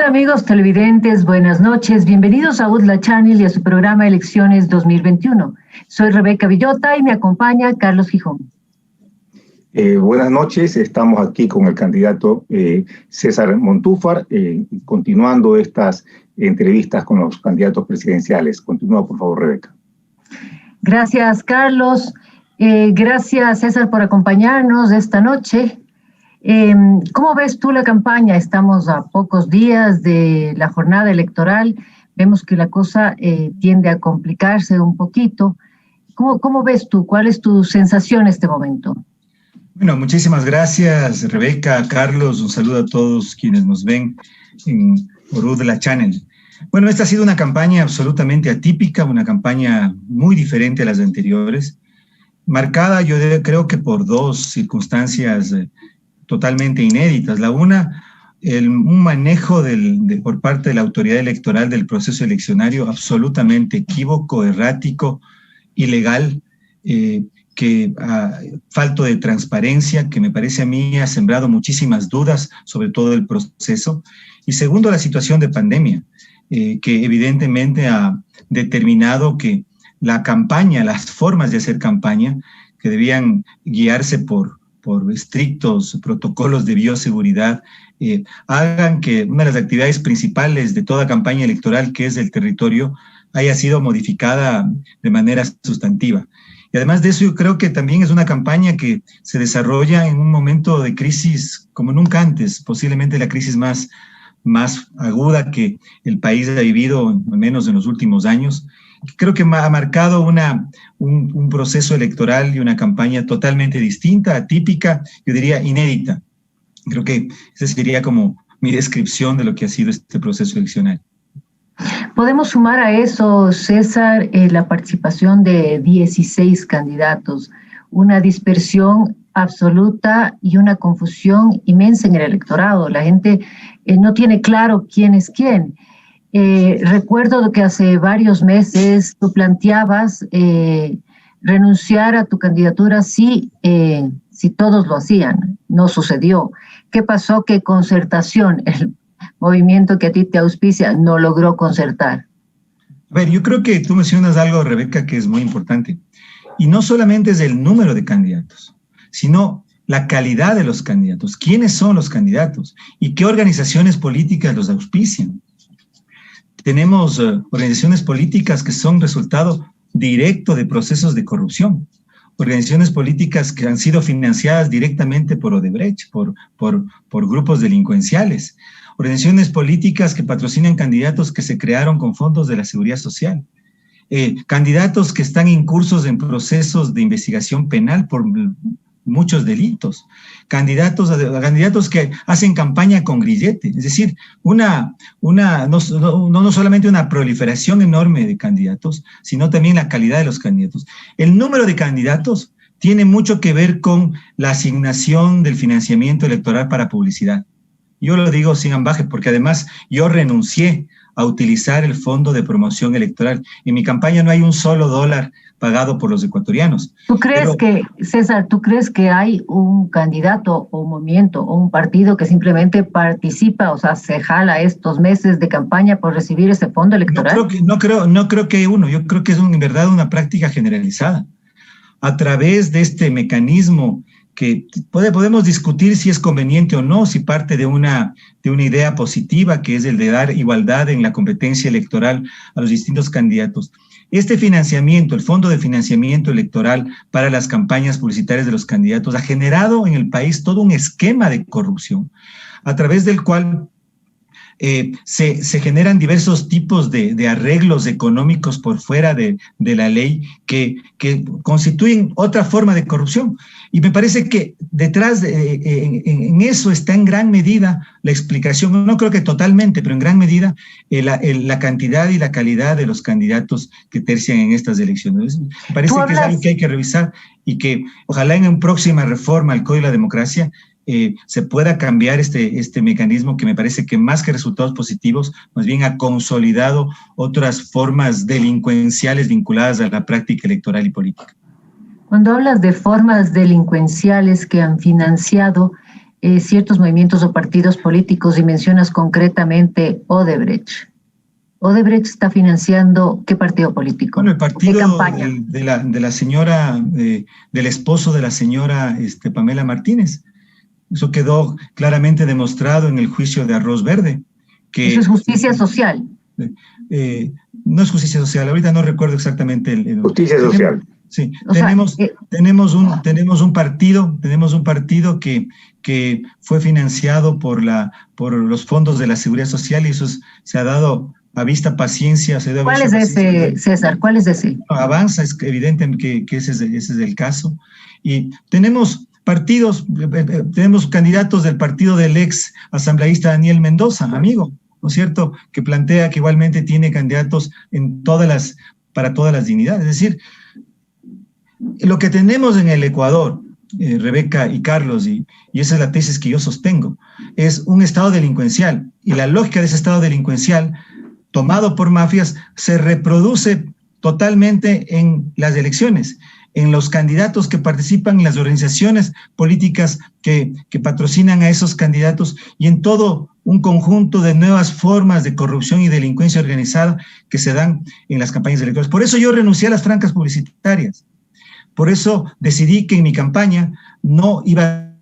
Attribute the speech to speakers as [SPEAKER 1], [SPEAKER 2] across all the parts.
[SPEAKER 1] tal, amigos televidentes? Buenas noches. Bienvenidos a UDLA Channel y a su programa Elecciones 2021. Soy Rebeca Villota y me acompaña Carlos Gijón.
[SPEAKER 2] Buenas noches. Estamos aquí con el candidato César Montúfar, continuando estas entrevistas con los candidatos presidenciales. Continúa, por favor, Rebeca.
[SPEAKER 1] Gracias, Carlos. Gracias, César, por acompañarnos esta noche. ¿Cómo ves tú la campaña? Estamos a pocos días de la jornada electoral. Vemos que la cosa tiende a complicarse un poquito. ¿Cómo ves tú? ¿Cuál es tu sensación en este momento?
[SPEAKER 3] Bueno, muchísimas gracias, Rebeca, Carlos. Un saludo a todos quienes nos ven por UDLA Channel. Bueno, esta ha sido una campaña absolutamente atípica, una campaña muy diferente a las anteriores, marcada yo creo que por dos circunstancias totalmente inéditas. La una, un manejo por parte de la autoridad electoral del proceso eleccionario absolutamente equívoco, errático, ilegal, falto de transparencia, que me parece a mí ha sembrado muchísimas dudas sobre todo el proceso. Y segundo, la situación de pandemia, que evidentemente ha determinado que la campaña, las formas de hacer campaña, que debían guiarse por estrictos protocolos de bioseguridad, hagan que una de las actividades principales de toda campaña electoral, que es el territorio, haya sido modificada de manera sustantiva. Y además de eso, yo creo que también es una campaña que se desarrolla en un momento de crisis como nunca antes, posiblemente la crisis más aguda que el país ha vivido, al menos en los últimos años. Creo que ha marcado un proceso electoral y una campaña totalmente distinta, atípica, yo diría inédita. Creo que esa sería como mi descripción de lo que ha sido este proceso eleccionario.
[SPEAKER 1] Podemos sumar a eso, César, la participación de 16 candidatos, una dispersión absoluta y una confusión inmensa en el electorado. La gente no tiene claro quién es quién. Recuerdo que hace varios meses tú planteabas renunciar a tu candidatura si todos lo hacían. No sucedió. ¿Qué pasó? Que Concertación, el movimiento que a ti te auspicia, no logró concertar.
[SPEAKER 3] A ver, yo creo que tú mencionas algo, Rebeca, que es muy importante. Y no solamente es el número de candidatos, sino la calidad de los candidatos. ¿Quiénes son los candidatos? ¿Y qué organizaciones políticas los auspician? Tenemos organizaciones políticas que son resultado directo de procesos de corrupción. Organizaciones políticas que han sido financiadas directamente por Odebrecht, por grupos delincuenciales. Organizaciones políticas que patrocinan candidatos que se crearon con fondos de la Seguridad Social. Candidatos que están incursos en procesos de investigación penal por muchos delitos. Candidatos que hacen campaña con grillete. Es decir, no solamente una proliferación enorme de candidatos, sino también la calidad de los candidatos. El número de candidatos tiene mucho que ver con la asignación del financiamiento electoral para publicidad. Yo lo digo sin ambaje porque además yo renuncié a utilizar el fondo de promoción electoral. En mi campaña no hay un solo dólar pagado por los ecuatorianos.
[SPEAKER 1] César, ¿tú crees que hay un candidato o un movimiento o un partido que simplemente participa, o sea, se jala estos meses de campaña por recibir ese fondo electoral?
[SPEAKER 3] No creo que hay uno. Yo creo que es en verdad una práctica generalizada. A través de este mecanismo que podemos discutir si es conveniente o no, si parte de una idea positiva, que es el de dar igualdad en la competencia electoral a los distintos candidatos. Este financiamiento, el Fondo de Financiamiento Electoral para las campañas publicitarias de los candidatos, ha generado en el país todo un esquema de corrupción, a través del cual se generan diversos tipos de arreglos económicos por fuera de la ley que constituyen otra forma de corrupción. Y me parece que detrás en eso está en gran medida la explicación, no creo que totalmente, pero en gran medida la cantidad y la calidad de los candidatos que tercian en estas elecciones. Me parece que es algo que hay que revisar y que ojalá en una próxima reforma al Código de la Democracia se pueda cambiar este mecanismo que me parece que más que resultados positivos, más bien ha consolidado otras formas delincuenciales vinculadas a la práctica electoral y política.
[SPEAKER 1] Cuando hablas de formas delincuenciales que han financiado, ciertos movimientos o partidos políticos y mencionas concretamente Odebrecht. ¿Odebrecht está financiando qué partido político?
[SPEAKER 3] Bueno, el partido
[SPEAKER 1] ¿Qué campaña?
[SPEAKER 3] de la señora, del esposo de la señora Pamela Martínez. Eso quedó claramente demostrado en el juicio de Arroz Verde. Que,
[SPEAKER 1] eso es justicia social.
[SPEAKER 3] No es justicia social, ahorita no recuerdo exactamente
[SPEAKER 2] justicia social.
[SPEAKER 3] Sí, tenemos un partido que fue financiado por los fondos de la Seguridad Social y eso se ha dado a vista paciencia.
[SPEAKER 1] ¿Cuál es ese, César? ¿Cuál es ese?
[SPEAKER 3] Avanza, es evidente que ese es el caso. Y tenemos partidos, tenemos candidatos del partido del ex asambleísta Daniel Mendoza, amigo, ¿no es cierto?, que plantea que igualmente tiene candidatos para todas las dignidades. Es decir, lo que tenemos en el Ecuador, Rebeca y Carlos, y esa es la tesis que yo sostengo, es un estado delincuencial, y la lógica de ese estado delincuencial, tomado por mafias, se reproduce totalmente en las elecciones, en los candidatos que participan, en las organizaciones políticas que patrocinan a esos candidatos, y en todo un conjunto de nuevas formas de corrupción y delincuencia organizada que se dan en las campañas electorales. Por eso yo renuncié a las francas publicitarias. Por eso decidí que en mi campaña no iba a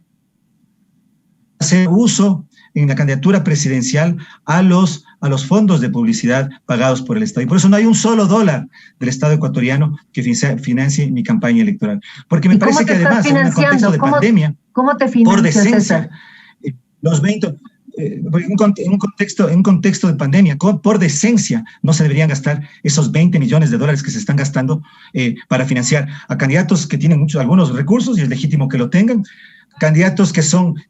[SPEAKER 3] hacer uso en la candidatura presidencial a los fondos de publicidad pagados por el Estado. Y por eso no hay un solo dólar del Estado ecuatoriano que financie mi campaña electoral. Porque me parece que además, en un contexto de pandemia,
[SPEAKER 1] ¿cómo te financias,
[SPEAKER 3] por decencia,
[SPEAKER 1] César?
[SPEAKER 3] los 20... en un contexto de pandemia, por decencia, no se deberían gastar esos 20 millones de dólares que se están gastando para financiar a candidatos que tienen algunos recursos, y es legítimo que lo tengan, candidatos que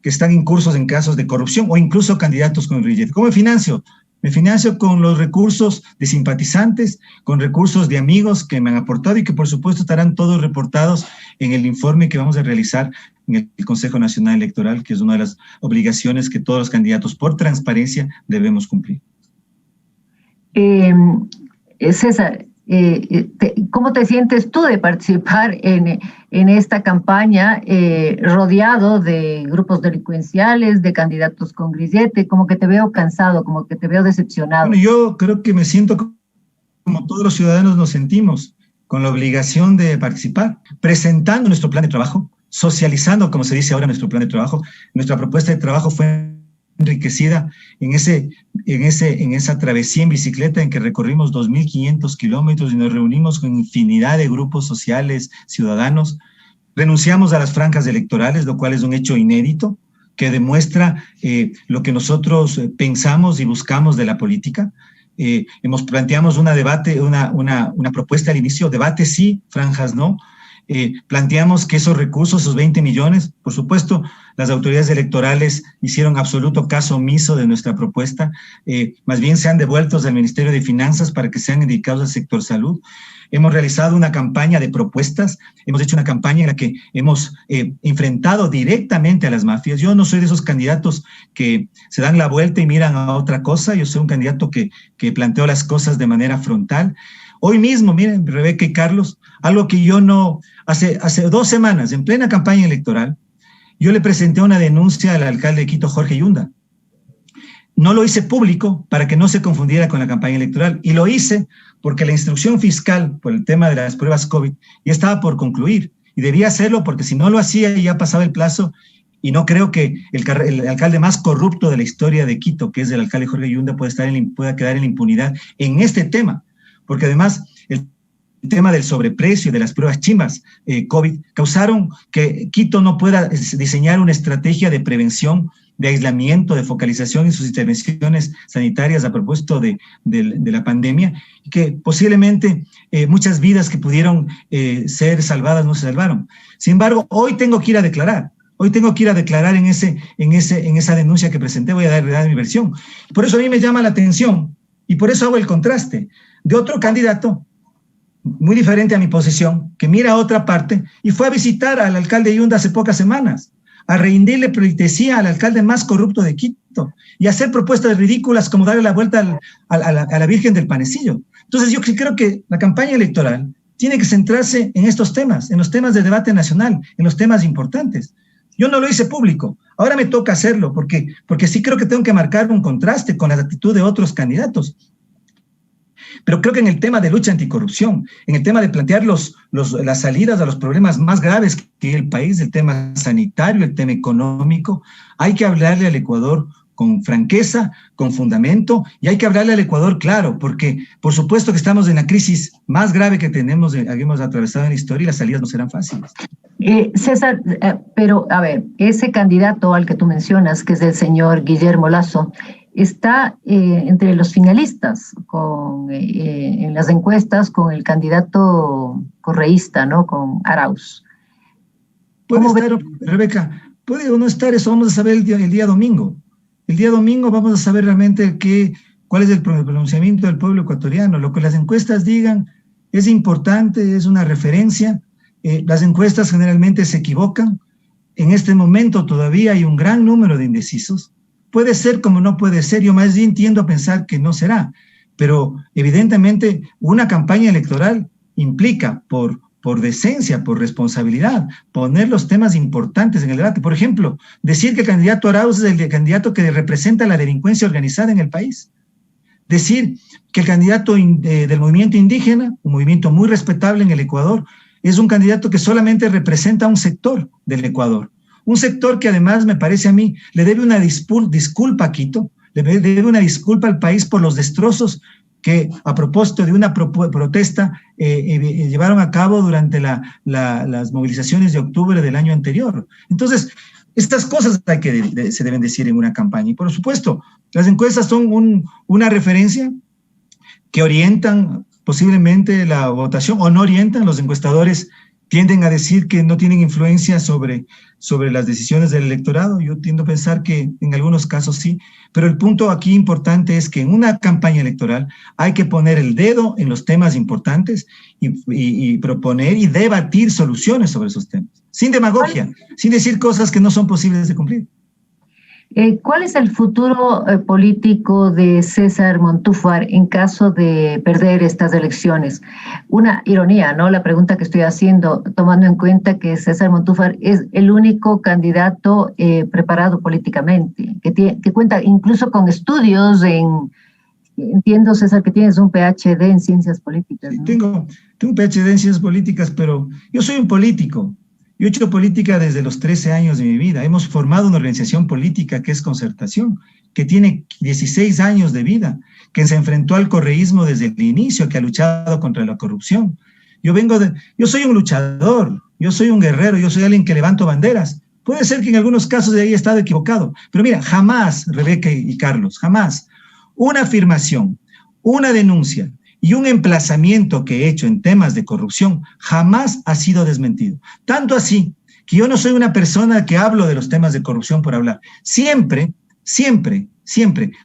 [SPEAKER 3] están incursos en casos de corrupción, o incluso candidatos con grillete. ¿Cómo me financio? Me financio con los recursos de simpatizantes, con recursos de amigos que me han aportado y que por supuesto estarán todos reportados en el informe que vamos a realizar en el Consejo Nacional Electoral, que es una de las obligaciones que todos los candidatos por transparencia debemos cumplir.
[SPEAKER 1] César, ¿cómo te sientes tú de participar en esta campaña rodeado de grupos delincuenciales, de candidatos con grillete? Como que te veo cansado, como que te veo decepcionado.
[SPEAKER 3] Bueno, yo creo que me siento como todos los ciudadanos nos sentimos, con la obligación de participar, presentando nuestro plan de trabajo, socializando, como se dice ahora, nuestro plan de trabajo. Nuestra propuesta de trabajo fue enriquecida en esa travesía en bicicleta en que recorrimos 2.500 kilómetros y nos reunimos con infinidad de grupos sociales, ciudadanos. Renunciamos a las franjas electorales, lo cual es un hecho inédito que demuestra lo que nosotros pensamos y buscamos de la política. Planteamos una propuesta al inicio, debate sí, franjas no. Planteamos que esos recursos, esos 20 millones, por supuesto, las autoridades electorales hicieron absoluto caso omiso de nuestra propuesta, más bien se han devuelto al Ministerio de Finanzas para que sean dedicados al sector salud. Hemos realizado una campaña de propuestas, hemos hecho una campaña en la que hemos enfrentado directamente a las mafias. Yo no soy de esos candidatos que se dan la vuelta y miran a otra cosa, yo soy un candidato que planteó las cosas de manera frontal. Hoy mismo, miren, Rebeca y Carlos, algo que yo no, hace 2 semanas, en plena campaña electoral, yo le presenté una denuncia al alcalde de Quito, Jorge Yunda. No lo hice público para que no se confundiera con la campaña electoral, y lo hice porque la instrucción fiscal por el tema de las pruebas COVID ya estaba por concluir, y debía hacerlo porque si no lo hacía ya pasaba el plazo, y no creo que el alcalde más corrupto de la historia de Quito, que es el alcalde Jorge Yunda, pueda quedar en la impunidad en este tema, porque además el tema del sobreprecio y de las pruebas chimbas COVID causaron que Quito no pueda diseñar una estrategia de prevención, de aislamiento, de focalización en sus intervenciones sanitarias a propósito de la pandemia, y que posiblemente muchas vidas que pudieron ser salvadas no se salvaron. Sin embargo, hoy tengo que ir a declarar. Hoy tengo que ir a declarar en esa denuncia que presenté, voy a dar mi versión. Por eso a mí me llama la atención, y por eso hago el contraste, de otro candidato muy diferente a mi posición, que mira a otra parte, y fue a visitar al alcalde Yunda hace pocas semanas, a rendirle pleitesía al alcalde más corrupto de Quito, y hacer propuestas ridículas como darle la vuelta a la Virgen del Panecillo. Entonces yo creo que la campaña electoral tiene que centrarse en estos temas, en los temas de debate nacional, en los temas importantes. Yo no lo hice público. Ahora me toca hacerlo porque sí creo que tengo que marcar un contraste con la actitud de otros candidatos. Pero creo que en el tema de lucha anticorrupción, en el tema de plantear las salidas a los problemas más graves que tiene el país, el tema sanitario, el tema económico, hay que hablarle al Ecuador con franqueza, con fundamento, y hay que hablarle al Ecuador claro, porque por supuesto que estamos en la crisis más grave que habíamos atravesado en la historia y las salidas no serán fáciles.
[SPEAKER 1] César, pero a ver, ese candidato al que tú mencionas, que es el señor Guillermo Lasso, está entre los finalistas en las encuestas con el candidato correísta, ¿no? Con Arauz.
[SPEAKER 3] Puede estar, Rebeca, puede o no estar, eso vamos a saber el día domingo. El día domingo vamos a saber realmente cuál es el pronunciamiento del pueblo ecuatoriano. Lo que las encuestas digan es importante, es una referencia. Las encuestas generalmente se equivocan. En este momento todavía hay un gran número de indecisos. Puede ser como no puede ser. Yo más bien tiendo a pensar que no será. Pero evidentemente una campaña electoral implica por decencia, por responsabilidad, poner los temas importantes en el debate. Por ejemplo, decir que el candidato Arauz es el candidato que representa la delincuencia organizada en el país. Decir que el candidato del movimiento indígena, un movimiento muy respetable en el Ecuador, es un candidato que solamente representa un sector del Ecuador. Un sector que además, me parece a mí, le debe una disculpa a Quito, le debe una disculpa al país por los destrozos que a propósito de una protesta llevaron a cabo durante las movilizaciones de octubre del año anterior. Entonces, estas cosas se deben decir en una campaña. Y por supuesto, las encuestas son una referencia que orientan posiblemente la votación o no orientan. Los encuestadores tienden a decir que no tienen influencia sobre las decisiones del electorado. Yo tiendo a pensar que en algunos casos sí, pero el punto aquí importante es que en una campaña electoral hay que poner el dedo en los temas importantes y proponer y debatir soluciones sobre esos temas, sin demagogia, sin decir cosas que no son posibles de cumplir.
[SPEAKER 1] ¿Cuál es el futuro político de César Montúfar en caso de perder estas elecciones? Una ironía, ¿no? La pregunta que estoy haciendo, tomando en cuenta que César Montúfar es el único candidato preparado políticamente, que cuenta incluso con estudios entiendo, César, que tienes un PhD en ciencias políticas, ¿no?
[SPEAKER 3] Sí, tengo un PhD en ciencias políticas, pero yo soy un político. Yo he hecho política desde los 13 años de mi vida. Hemos formado una organización política que es Concertación, que tiene 16 años de vida, que se enfrentó al correísmo desde el inicio, que ha luchado contra la corrupción. Yo soy un luchador, yo soy un guerrero, yo soy alguien que levanto banderas. Puede ser que en algunos casos de ahí he estado equivocado, pero mira, jamás, Rebeca y Carlos, jamás una afirmación, una denuncia y un emplazamiento que he hecho en temas de corrupción jamás ha sido desmentido. Tanto así que yo no soy una persona que hablo de los temas de corrupción por hablar. Siempre,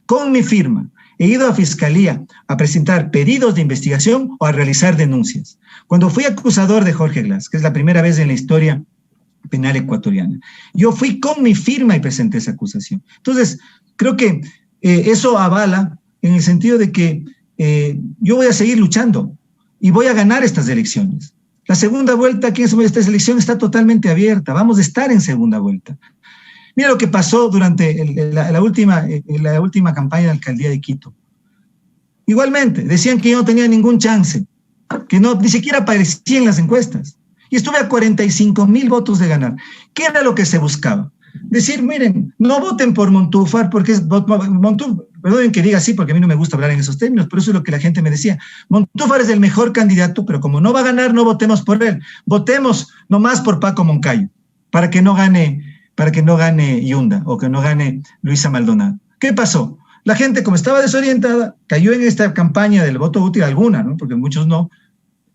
[SPEAKER 3] con mi firma, he ido a Fiscalía a presentar pedidos de investigación o a realizar denuncias. Cuando fui acusador de Jorge Glass, que es la primera vez en la historia penal ecuatoriana, yo fui con mi firma y presenté esa acusación. Entonces, creo que eso avala en el sentido de que yo voy a seguir luchando y voy a ganar estas elecciones. La segunda vuelta aquí en esta elección está totalmente abierta. Vamos a estar en segunda vuelta. Mira lo que pasó durante la última campaña de alcaldía de Quito. Igualmente, decían que yo no tenía ningún chance, que ni siquiera aparecía en las encuestas. Y estuve a 45,000 votos de ganar. ¿Qué era lo que se buscaba? Decir, miren, no voten por Montúfar, porque perdonen que diga así, porque a mí no me gusta hablar en esos términos, pero eso es lo que la gente me decía. Montúfar es el mejor candidato, pero como no va a ganar, no votemos por él. Votemos nomás por Paco Moncayo, para que no gane Yunda o que no gane Luisa Maldonado. ¿Qué pasó? La gente, como estaba desorientada, cayó en esta campaña del voto útil alguna, ¿no? Porque muchos no,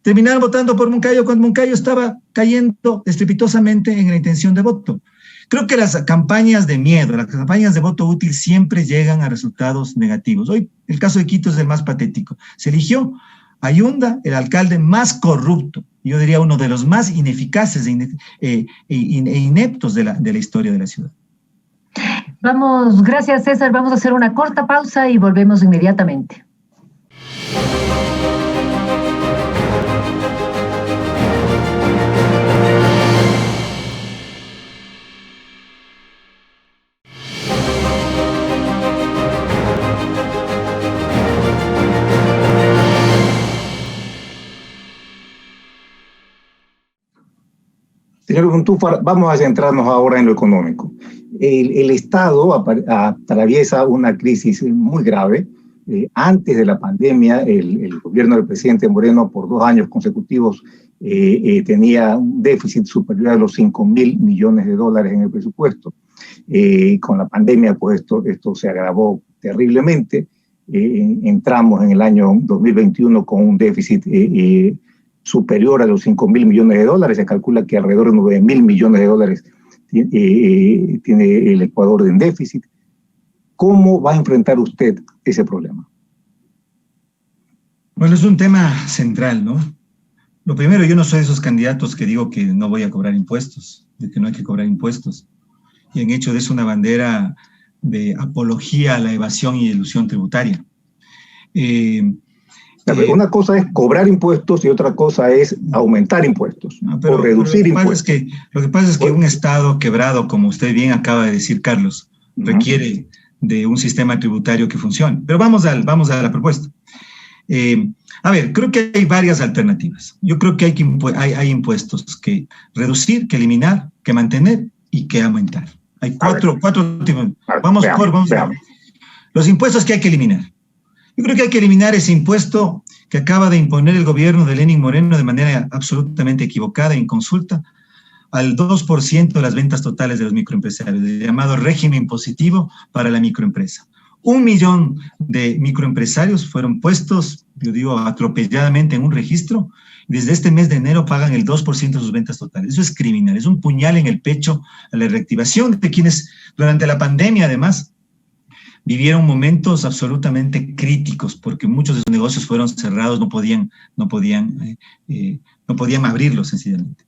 [SPEAKER 3] terminaron votando por Moncayo cuando Moncayo estaba cayendo estrepitosamente en la intención de voto. Creo que las campañas de miedo, las campañas de voto útil siempre llegan a resultados negativos. Hoy el caso de Quito es el más patético. Se eligió a Yunda, el alcalde más corrupto, yo diría uno de los más ineficaces e ineptos de la historia de la ciudad.
[SPEAKER 1] Vamos, gracias César, vamos a hacer una corta pausa y volvemos inmediatamente.
[SPEAKER 2] Señor Montúfar, vamos a centrarnos ahora en lo económico. El Estado atraviesa una crisis muy grave. Antes de la pandemia, el gobierno del presidente Moreno, por 2 años consecutivos, tenía un déficit superior a los $5.000 millones en el presupuesto. Con la pandemia, pues esto se agravó terriblemente. Entramos en el año 2021 con un déficit superior a los $5.000 millones. Se calcula que alrededor de $9.000 millones tiene el Ecuador en déficit. ¿Cómo va a enfrentar usted ese problema?
[SPEAKER 3] Bueno, es un tema central, ¿no? Lo primero, yo no soy de esos candidatos que digo que no voy a cobrar impuestos, de que no hay que cobrar impuestos. Y han hecho de eso una bandera de apología a la evasión y elusión tributaria.
[SPEAKER 2] Una cosa es cobrar impuestos y otra cosa es aumentar impuestos o reducir impuestos.
[SPEAKER 3] Lo que pasa es que un Estado quebrado, como usted bien acaba de decir, Carlos, requiere de un sistema tributario que funcione. Pero vamos a la propuesta. A ver, creo que hay varias alternativas. Yo creo que hay impuestos que reducir, que eliminar, que mantener y que aumentar. Hay cuatro tipos. Vamos a ver. Los impuestos que hay que eliminar. Yo creo que hay que eliminar ese impuesto que acaba de imponer el gobierno de Lenín Moreno de manera absolutamente equivocada e inconsulta al 2% de las ventas totales de los microempresarios, el llamado régimen impositivo para la microempresa. 1 millón de microempresarios fueron puestos, yo digo, atropelladamente en un registro. Desde este mes de enero pagan el 2% de sus ventas totales. Eso es criminal, es un puñal en el pecho a la reactivación de quienes durante la pandemia, además, vivieron momentos absolutamente críticos porque muchos de sus negocios fueron cerrados, no podían abrirlos sencillamente.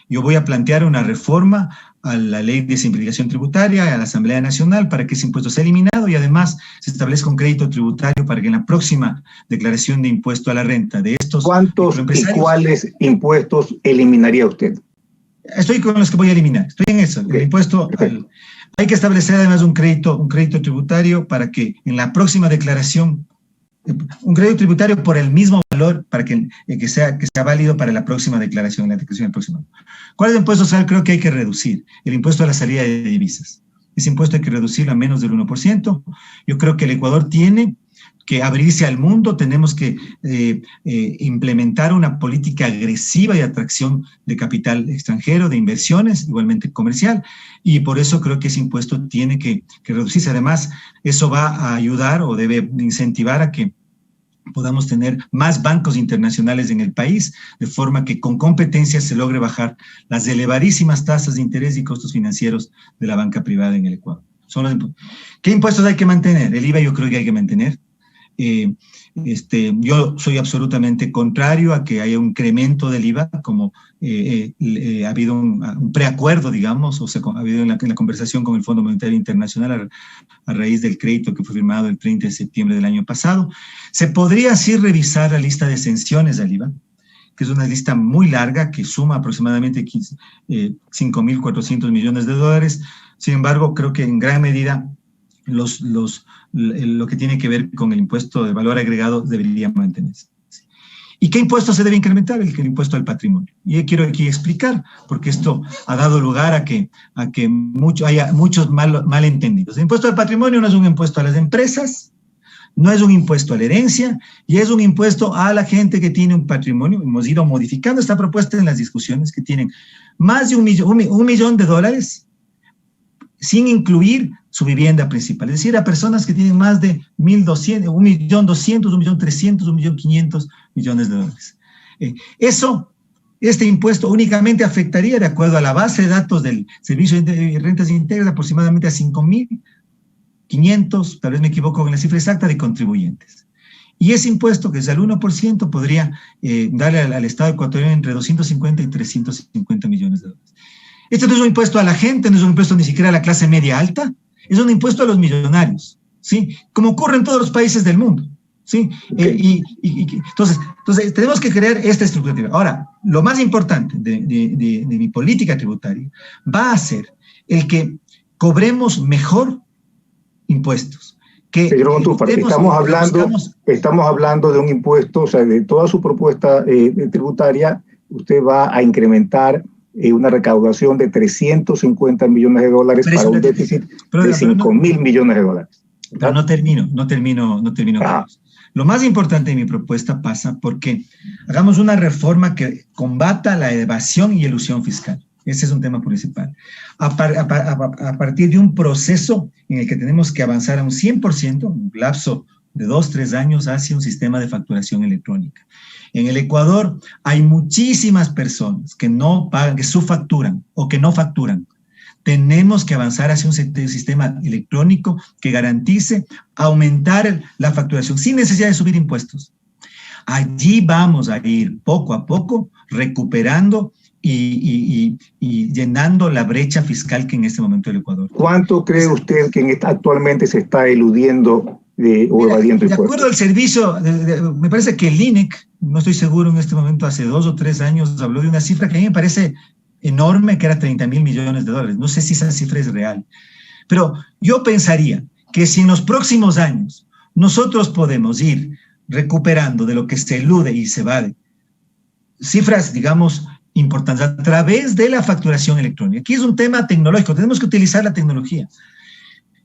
[SPEAKER 3] Yo voy a plantear una reforma a la ley de simplificación tributaria, a la Asamblea Nacional, para que ese impuesto sea eliminado y además se establezca un crédito tributario para que en la próxima declaración de impuesto a la renta de estos
[SPEAKER 2] ¿cuántos y cuáles impuestos eliminaría usted?
[SPEAKER 3] Estoy con los que voy a eliminar, estoy en eso. Okay. El impuesto hay que establecer además un crédito tributario para que en la próxima declaración, un crédito tributario por el mismo valor para que sea válido para la próxima declaración, la declaración del próximo año. ¿Cuál es el impuesto social? Creo que hay que reducir el impuesto a la salida de divisas. Ese impuesto hay que reducirlo a menos del 1%. Yo creo que el Ecuador tiene que abrirse al mundo, tenemos que implementar una política agresiva de atracción de capital extranjero, de inversiones, igualmente comercial, y por eso creo que ese impuesto tiene que reducirse. Además, eso va a ayudar o debe incentivar a que podamos tener más bancos internacionales en el país, de forma que con competencia se logre bajar las elevadísimas tasas de interés y costos financieros de la banca privada en el Ecuador. ¿Qué impuestos hay que mantener? El IVA yo creo que hay que mantener. Yo soy absolutamente contrario a que haya un incremento del IVA, como ha habido un preacuerdo, digamos, o sea, ha habido en la conversación con el Fondo Monetario Internacional a raíz del crédito que fue firmado el 30 de septiembre del año pasado. Se podría así revisar la lista de exenciones al IVA, que es una lista muy larga que suma aproximadamente 5.400 millones de dólares. Sin embargo, creo que en gran medida lo que tiene que ver con el impuesto de valor agregado debería mantenerse. ¿Y qué impuesto se debe incrementar? El impuesto al patrimonio. Y quiero aquí explicar, porque esto ha dado lugar a que haya muchos malentendidos. El impuesto al patrimonio no es un impuesto a las empresas, no es un impuesto a la herencia, y es un impuesto a la gente que tiene un patrimonio. Hemos ido modificando esta propuesta en las discusiones, que tienen más de un millón de dólares, sin incluir su vivienda principal, es decir, a personas que tienen más de 1.200.000, 1.200.000, 1.300.000, 1.500.000 millones de dólares. Este impuesto únicamente afectaría, de acuerdo a la base de datos del Servicio de Rentas Íntegras, aproximadamente a 5.500, tal vez me equivoco con la cifra exacta, de contribuyentes. Y ese impuesto, que es al 1%, podría darle al Estado ecuatoriano entre 250 y 350 millones de dólares. Este no es un impuesto a la gente, no es un impuesto ni siquiera a la clase media alta, es un impuesto a los millonarios, ¿sí? Como ocurre en todos los países del mundo, ¿sí? Okay. Entonces, tenemos que crear esta estructura. Ahora, lo más importante de mi política tributaria va a ser el que cobremos mejor impuestos.
[SPEAKER 2] Señor Montúfar, estamos hablando de un impuesto, o sea, de toda su propuesta tributaria, usted va a incrementar una recaudación de 350 millones de dólares para un déficit de 5.000 millones de dólares.
[SPEAKER 3] Pero no termino, Carlos. Lo más importante de mi propuesta pasa porque hagamos una reforma que combata la evasión y elusión fiscal. Ese es un tema principal. A partir de un proceso en el que tenemos que avanzar a un 100%, un lapso de 2-3 años, hacia un sistema de facturación electrónica. En el Ecuador hay muchísimas personas que no pagan, que subfacturan o que no facturan. Tenemos que avanzar hacia un sistema electrónico que garantice aumentar la facturación sin necesidad de subir impuestos. Allí vamos a ir poco a poco recuperando y llenando la brecha fiscal que en este momento el Ecuador.
[SPEAKER 2] ¿Cuánto cree usted que actualmente se está eludiendo o evadiendo impuestos?
[SPEAKER 3] De acuerdo al servicio, me parece que el INEC, no estoy seguro en este momento, hace 2 o 3 años habló de una cifra que a mí me parece enorme, que era 30.000 millones de dólares. No sé si esa cifra es real. Pero yo pensaría que si en los próximos años nosotros podemos ir recuperando de lo que se elude y se evade, cifras, digamos, importantes a través de la facturación electrónica. Aquí es un tema tecnológico, tenemos que utilizar la tecnología.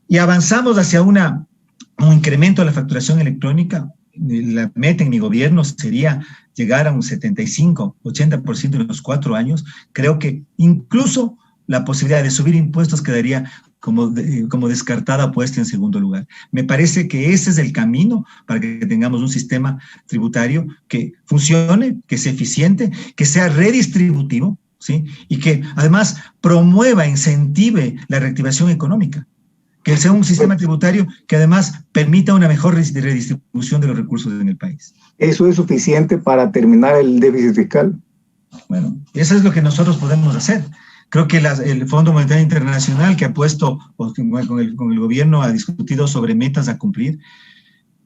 [SPEAKER 3] Y avanzamos hacia un incremento de la facturación electrónica. La meta en mi gobierno sería llegar a un 75-80% en los 4 años. Creo que incluso la posibilidad de subir impuestos quedaría como descartada, puesta en segundo lugar. Me parece que ese es el camino para que tengamos un sistema tributario que funcione, que sea eficiente, que sea redistributivo, ¿sí? Y que además promueva, incentive la reactivación económica. Que sea un sistema tributario que además permita una mejor redistribución de los recursos en el país.
[SPEAKER 2] ¿Eso es suficiente para terminar el déficit fiscal?
[SPEAKER 3] Bueno, eso es lo que nosotros podemos hacer. Creo que el Fondo Monetario Internacional, que ha puesto, con el gobierno ha discutido sobre metas a cumplir,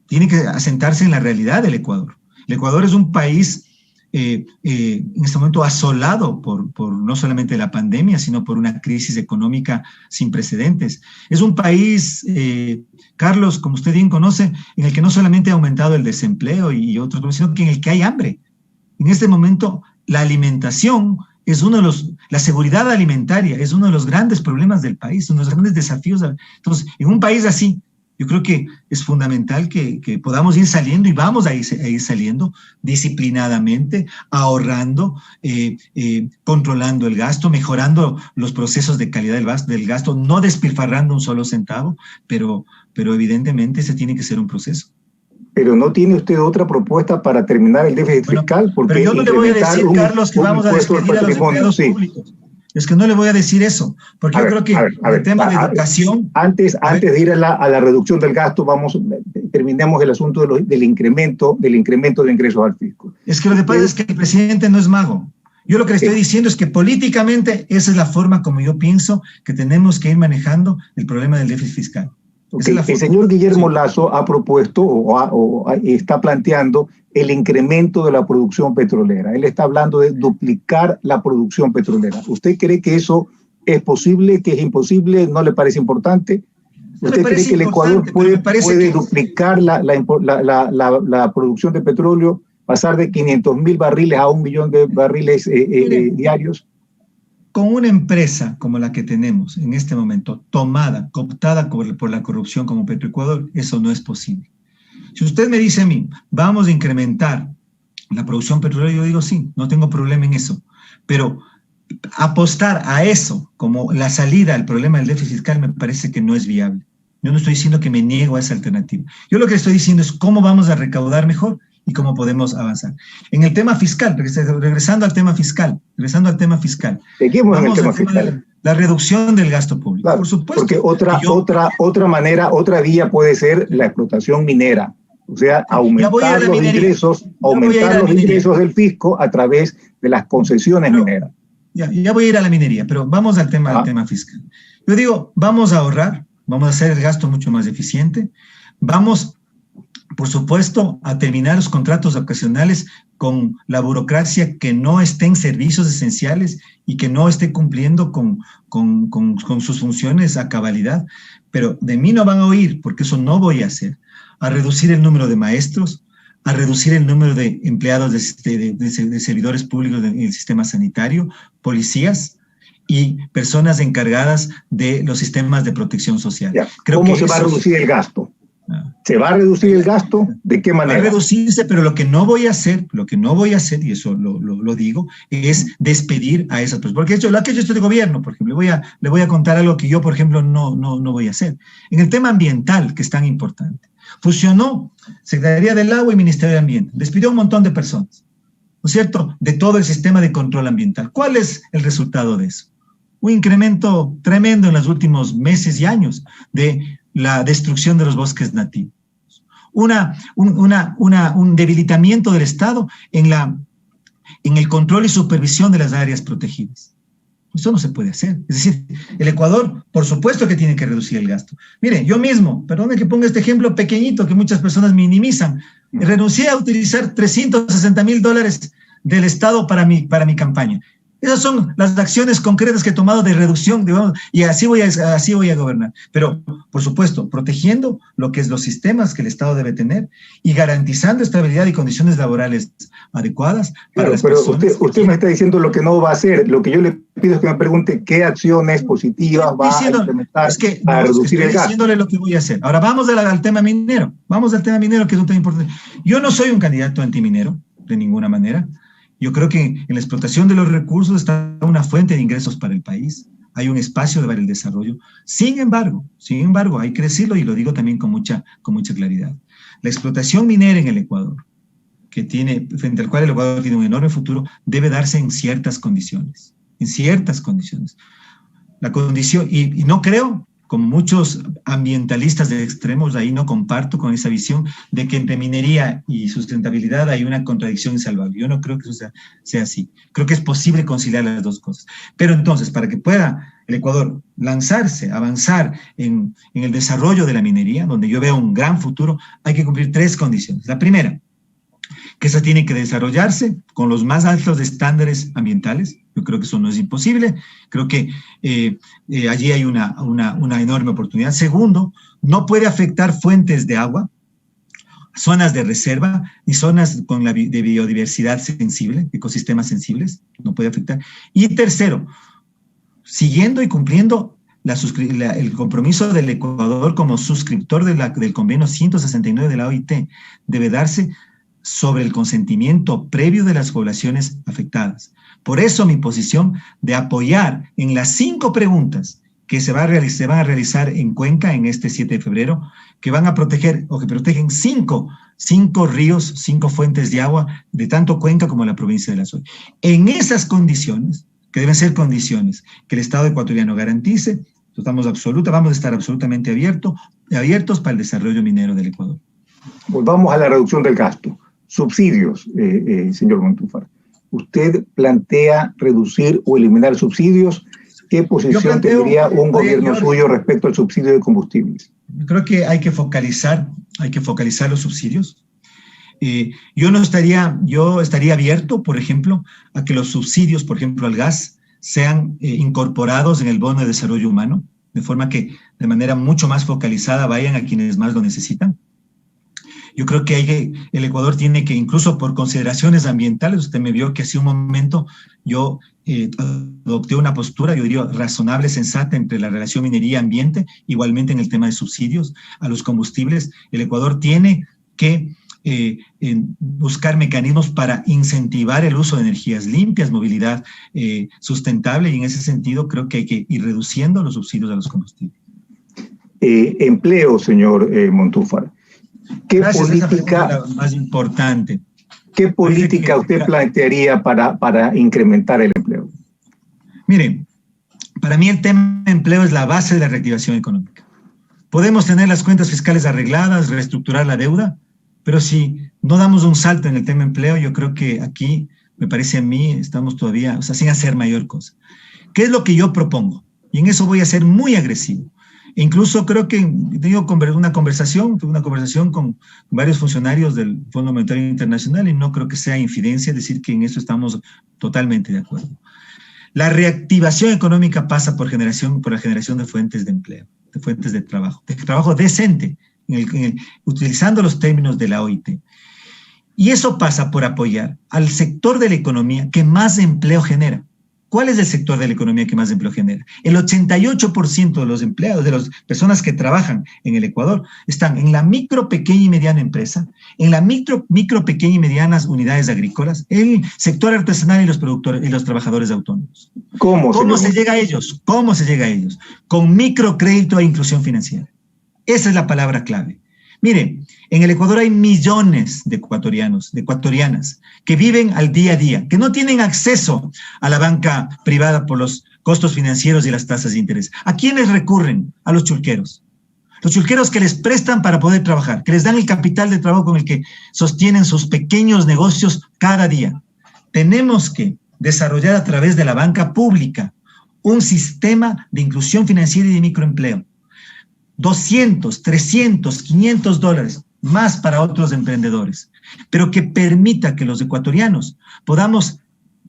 [SPEAKER 3] tiene que asentarse en la realidad del Ecuador. El Ecuador es un país en este momento asolado por no solamente la pandemia, sino por una crisis económica sin precedentes. Es un país, Carlos, como usted bien conoce, en el que no solamente ha aumentado el desempleo y otros, sino que en el que hay hambre. En este momento, la alimentación es la seguridad alimentaria es uno de los grandes problemas del país, uno de los grandes desafíos. Entonces, en un país así, yo creo que es fundamental que podamos ir saliendo y vamos a ir saliendo disciplinadamente, ahorrando, controlando el gasto, mejorando los procesos de calidad del gasto, no despilfarrando un solo centavo, pero evidentemente ese tiene que ser un proceso.
[SPEAKER 2] Pero ¿no tiene usted otra propuesta para terminar el déficit fiscal? Porque
[SPEAKER 3] pero yo no le voy a decir, Carlos, que vamos a despedir a los empleados públicos. Es que no le voy a decir eso, porque yo creo que el tema de educación...
[SPEAKER 2] Antes de ir a la reducción del gasto, terminemos el asunto del incremento de ingresos al fisco.
[SPEAKER 3] Es que lo que pasa es que el presidente no es mago. Yo lo que le estoy diciendo es que políticamente esa es la forma como yo pienso que tenemos que ir manejando el problema del déficit fiscal.
[SPEAKER 2] Okay. El señor Guillermo Lasso ha propuesto o está planteando el incremento de la producción petrolera. Él está hablando de duplicar la producción petrolera. ¿Usted cree que eso es posible, que es imposible? ¿No le parece importante? ¿Usted cree que el Ecuador puede duplicar la producción de petróleo, pasar de 500.000 barriles a 1 millón de barriles diarios?
[SPEAKER 3] Con una empresa como la que tenemos en este momento, cooptada por la corrupción como Petroecuador, eso no es posible. Si usted me dice a mí, vamos a incrementar la producción petrolera, yo digo sí, no tengo problema en eso. Pero apostar a eso como la salida al problema del déficit fiscal me parece que no es viable. Yo no estoy diciendo que me niego a esa alternativa. Yo lo que estoy diciendo es cómo vamos a recaudar mejor y cómo podemos avanzar. En el tema fiscal, regresando al tema fiscal.
[SPEAKER 2] Seguimos en el tema fiscal.
[SPEAKER 3] La reducción del gasto público,
[SPEAKER 2] claro,
[SPEAKER 3] por supuesto.
[SPEAKER 2] Porque otra vía puede ser la explotación minera. O sea, aumentar los ingresos del fisco a través de las concesiones mineras.
[SPEAKER 3] Ya voy a ir a la minería, pero vamos al tema fiscal. Yo digo, vamos a ahorrar, vamos a hacer el gasto mucho más eficiente, vamos, por supuesto, a terminar los contratos ocasionales con la burocracia que no esté en servicios esenciales y que no esté cumpliendo con sus funciones a cabalidad. Pero de mí no van a oír, porque eso no voy a hacer. A reducir el número de maestros, a reducir el número de empleados de servidores públicos en el sistema sanitario, policías y personas encargadas de los sistemas de protección social.
[SPEAKER 2] ¿Cómo se va a reducir el gasto? ¿Se va a reducir el gasto? ¿De qué manera?
[SPEAKER 3] Va a reducirse, pero lo que no voy a hacer, y eso lo digo, es despedir a esas personas. Porque lo que ha hecho este gobierno, por ejemplo, le voy a contar algo que yo, por ejemplo, no voy a hacer. En el tema ambiental, que es tan importante, fusionó Secretaría del Agua y Ministerio de Ambiente. Despidió a un montón de personas, ¿no es cierto?, de todo el sistema de control ambiental. ¿Cuál es el resultado de eso? Un incremento tremendo en los últimos meses y años de la destrucción de los bosques nativos. Un debilitamiento del Estado en el control y supervisión de las áreas protegidas. Eso no se puede hacer. Es decir, el Ecuador, por supuesto que tiene que reducir el gasto. Mire, yo mismo, perdone que ponga este ejemplo pequeñito que muchas personas minimizan, renuncié a utilizar $360,000 del Estado para mi campaña. Esas son las acciones concretas que he tomado de reducción, digamos, y así voy a gobernar. Pero, por supuesto, protegiendo lo que es los sistemas que el Estado debe tener y garantizando estabilidad y condiciones laborales adecuadas para las personas.
[SPEAKER 2] Pero usted me está diciendo lo que no va a hacer. Lo que yo le pido es que me pregunte qué acciones positivas va a implementar para reducir el gasto.
[SPEAKER 3] Diciéndole lo que voy a hacer. Ahora vamos al tema minero. Vamos al tema minero, que es un tema importante. Yo no soy un candidato antiminero, de ninguna manera. Yo creo que en la explotación de los recursos está una fuente de ingresos para el país. Hay un espacio para el desarrollo. Sin embargo, hay que decirlo y lo digo también con mucha claridad. La explotación minera en el Ecuador, frente al cual el Ecuador tiene un enorme futuro, debe darse en ciertas condiciones. En ciertas condiciones. La condición, y no creo, como muchos ambientalistas de extremos, ahí no comparto con esa visión de que entre minería y sustentabilidad hay una contradicción insalvable. Yo no creo que eso sea así. Creo que es posible conciliar las dos cosas. Pero entonces, para que pueda el Ecuador avanzar en el desarrollo de la minería, donde yo veo un gran futuro, hay que cumplir 3 condiciones. La primera, que esa tiene que desarrollarse con los más altos estándares ambientales. Yo creo que eso no es imposible. Creo que allí hay una enorme oportunidad. Segundo, no puede afectar fuentes de agua, zonas de reserva y zonas de biodiversidad sensible, ecosistemas sensibles, no puede afectar. Y tercero, siguiendo y cumpliendo el compromiso del Ecuador como suscriptor del convenio 169 de la OIT, debe darse sobre el consentimiento previo de las poblaciones afectadas. Por eso mi posición de apoyar en las 5 preguntas que se van a realizar en Cuenca en este 7 de febrero, que van a proteger o que protegen 5 ríos, 5 fuentes de agua de tanto Cuenca como la provincia de La Suay. En esas condiciones, que deben ser condiciones que el Estado ecuatoriano garantice, vamos a estar absolutamente abiertos para el desarrollo minero del Ecuador.
[SPEAKER 2] Volvamos a la reducción del gasto. Subsidios, señor Montúfar. ¿Usted plantea reducir o eliminar subsidios? ¿Qué posición tendría un gobierno suyo respecto al subsidio de combustibles?
[SPEAKER 3] Yo creo que hay que focalizar los subsidios. Yo estaría abierto, por ejemplo, a que los subsidios, por ejemplo, al gas, sean incorporados en el bono de desarrollo humano, de forma que de manera mucho más focalizada vayan a quienes más lo necesitan. Yo creo que el Ecuador tiene que, incluso por consideraciones ambientales, usted me vio que hace un momento yo adopté una postura, yo diría, razonable, sensata entre la relación minería-ambiente, igualmente en el tema de subsidios a los combustibles. El Ecuador tiene que buscar mecanismos para incentivar el uso de energías limpias, movilidad sustentable, y en ese sentido creo que hay que ir reduciendo los subsidios a los combustibles.
[SPEAKER 2] Empleo, señor Montúfar.
[SPEAKER 3] Gracias, política es la más importante?
[SPEAKER 2] ¿Qué política usted plantearía para incrementar el empleo?
[SPEAKER 3] Miren, para mí el tema de empleo es la base de la reactivación económica. Podemos tener las cuentas fiscales arregladas, reestructurar la deuda, pero si no damos un salto en el tema de empleo, yo creo que aquí, me parece a mí, estamos todavía, sin hacer mayor cosa. ¿Qué es lo que yo propongo? Y en eso voy a ser muy agresivo. Incluso creo que he tenido una conversación con varios funcionarios del Fondo Monetario Internacional y no creo que sea infidencia decir que en eso estamos totalmente de acuerdo. La reactivación económica pasa por la generación de fuentes de empleo, de fuentes de trabajo decente, utilizando los términos de la OIT. Y eso pasa por apoyar al sector de la economía que más empleo genera. ¿Cuál es el sector de la economía que más empleo genera? El 88% de los empleados, de las personas que trabajan en el Ecuador, están en la micro, pequeña y mediana empresa, en la micro, pequeña y medianas unidades agrícolas, el sector artesanal y los productores y los trabajadores autónomos. ¿Cómo se llega a ellos? ¿Cómo se llega a ellos? Con microcrédito e inclusión financiera. Esa es la palabra clave. Mire, en el Ecuador hay millones de ecuatorianos, de ecuatorianas, que viven al día a día, que no tienen acceso a la banca privada por los costos financieros y las tasas de interés. ¿A quiénes recurren? A los chulqueros. Los chulqueros que les prestan para poder trabajar, que les dan el capital de trabajo con el que sostienen sus pequeños negocios cada día. Tenemos que desarrollar a través de la banca pública un sistema de inclusión financiera y de microempleo. 200, 300, 500 dólares más para otros emprendedores, pero que permita que los ecuatorianos podamos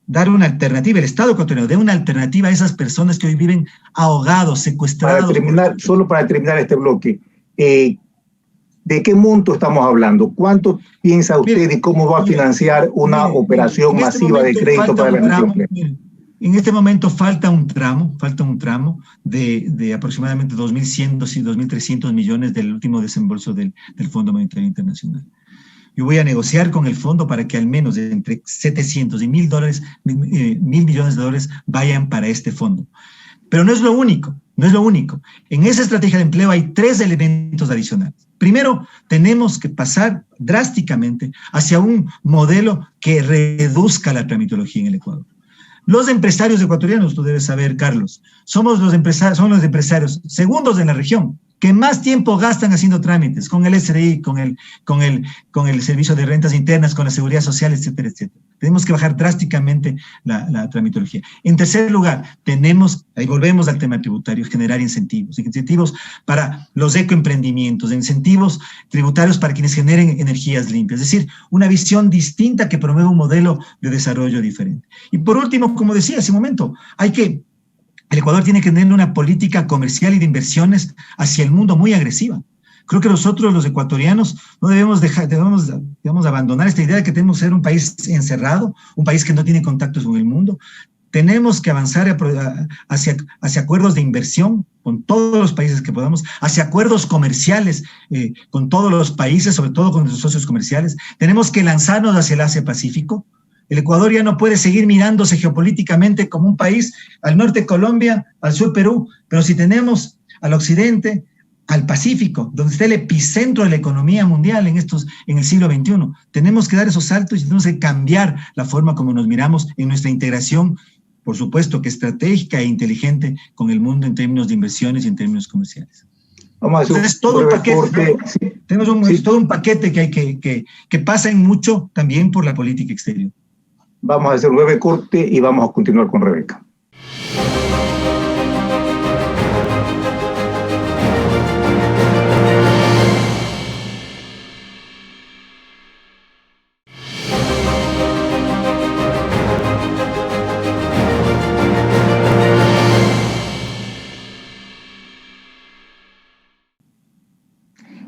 [SPEAKER 3] dar una alternativa, el Estado ecuatoriano dé una alternativa a esas personas que hoy viven ahogados, secuestrados.
[SPEAKER 2] Solo para terminar este bloque, ¿de qué monto estamos hablando? ¿Cuánto piensa usted y cómo va a financiar una operación masiva de crédito para la nación?
[SPEAKER 3] En este momento falta un tramo de aproximadamente 2.100 y 2.300 millones del último desembolso del Fondo Monetario Internacional. Yo voy a negociar con el fondo para que al menos entre 700 y 1.000 millones de dólares vayan para este fondo. Pero no es lo único, no es lo único. En esa estrategia de empleo hay 3 elementos adicionales. Primero, tenemos que pasar drásticamente hacia un modelo que reduzca la tramitología en el Ecuador. Los empresarios ecuatorianos, tú debes saber, Carlos, son los empresarios segundos en la región que más tiempo gastan haciendo trámites con el SRI, con el Servicio de Rentas Internas, con la Seguridad Social, etcétera, etcétera. Tenemos que bajar drásticamente la tramitología. En tercer lugar, ahí volvemos al tema tributario, generar incentivos para los ecoemprendimientos, incentivos tributarios para quienes generen energías limpias, es decir, una visión distinta que promueva un modelo de desarrollo diferente. Y por último, como decía hace un momento, el Ecuador tiene que tener una política comercial y de inversiones hacia el mundo muy agresiva. Creo que nosotros, los ecuatorianos, no debemos abandonar esta idea de que tenemos que ser un país encerrado, un país que no tiene contactos con el mundo. Tenemos que avanzar hacia acuerdos de inversión con todos los países que podamos, hacia acuerdos comerciales con todos los países, sobre todo con nuestros socios comerciales. Tenemos que lanzarnos hacia el Asia-Pacífico. El Ecuador ya no puede seguir mirándose geopolíticamente como un país, al norte Colombia, al sur Perú, pero si tenemos al occidente, al Pacífico, donde está el epicentro de la economía mundial en el siglo XXI, tenemos que dar esos saltos y tenemos que cambiar la forma como nos miramos en nuestra integración, por supuesto que estratégica e inteligente con el mundo en términos de inversiones y en términos comerciales. Entonces, todo un paquete, tenemos todo un paquete que pasa en mucho también por la política exterior.
[SPEAKER 2] Vamos a hacer un breve corte y vamos a continuar con Rebeca.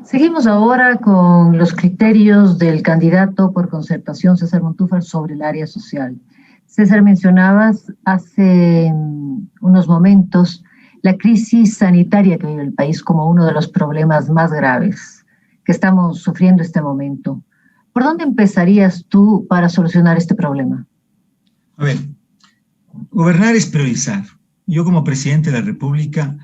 [SPEAKER 1] Seguimos ahora con los criterios del candidato por concertación, César Montúfar, sobre el área social. César, mencionabas hace unos momentos la crisis sanitaria que vive el país como uno de los problemas más graves que estamos sufriendo en este momento. ¿Por dónde empezarías tú para solucionar este problema?
[SPEAKER 3] A ver, gobernar es priorizar. Yo como presidente de la República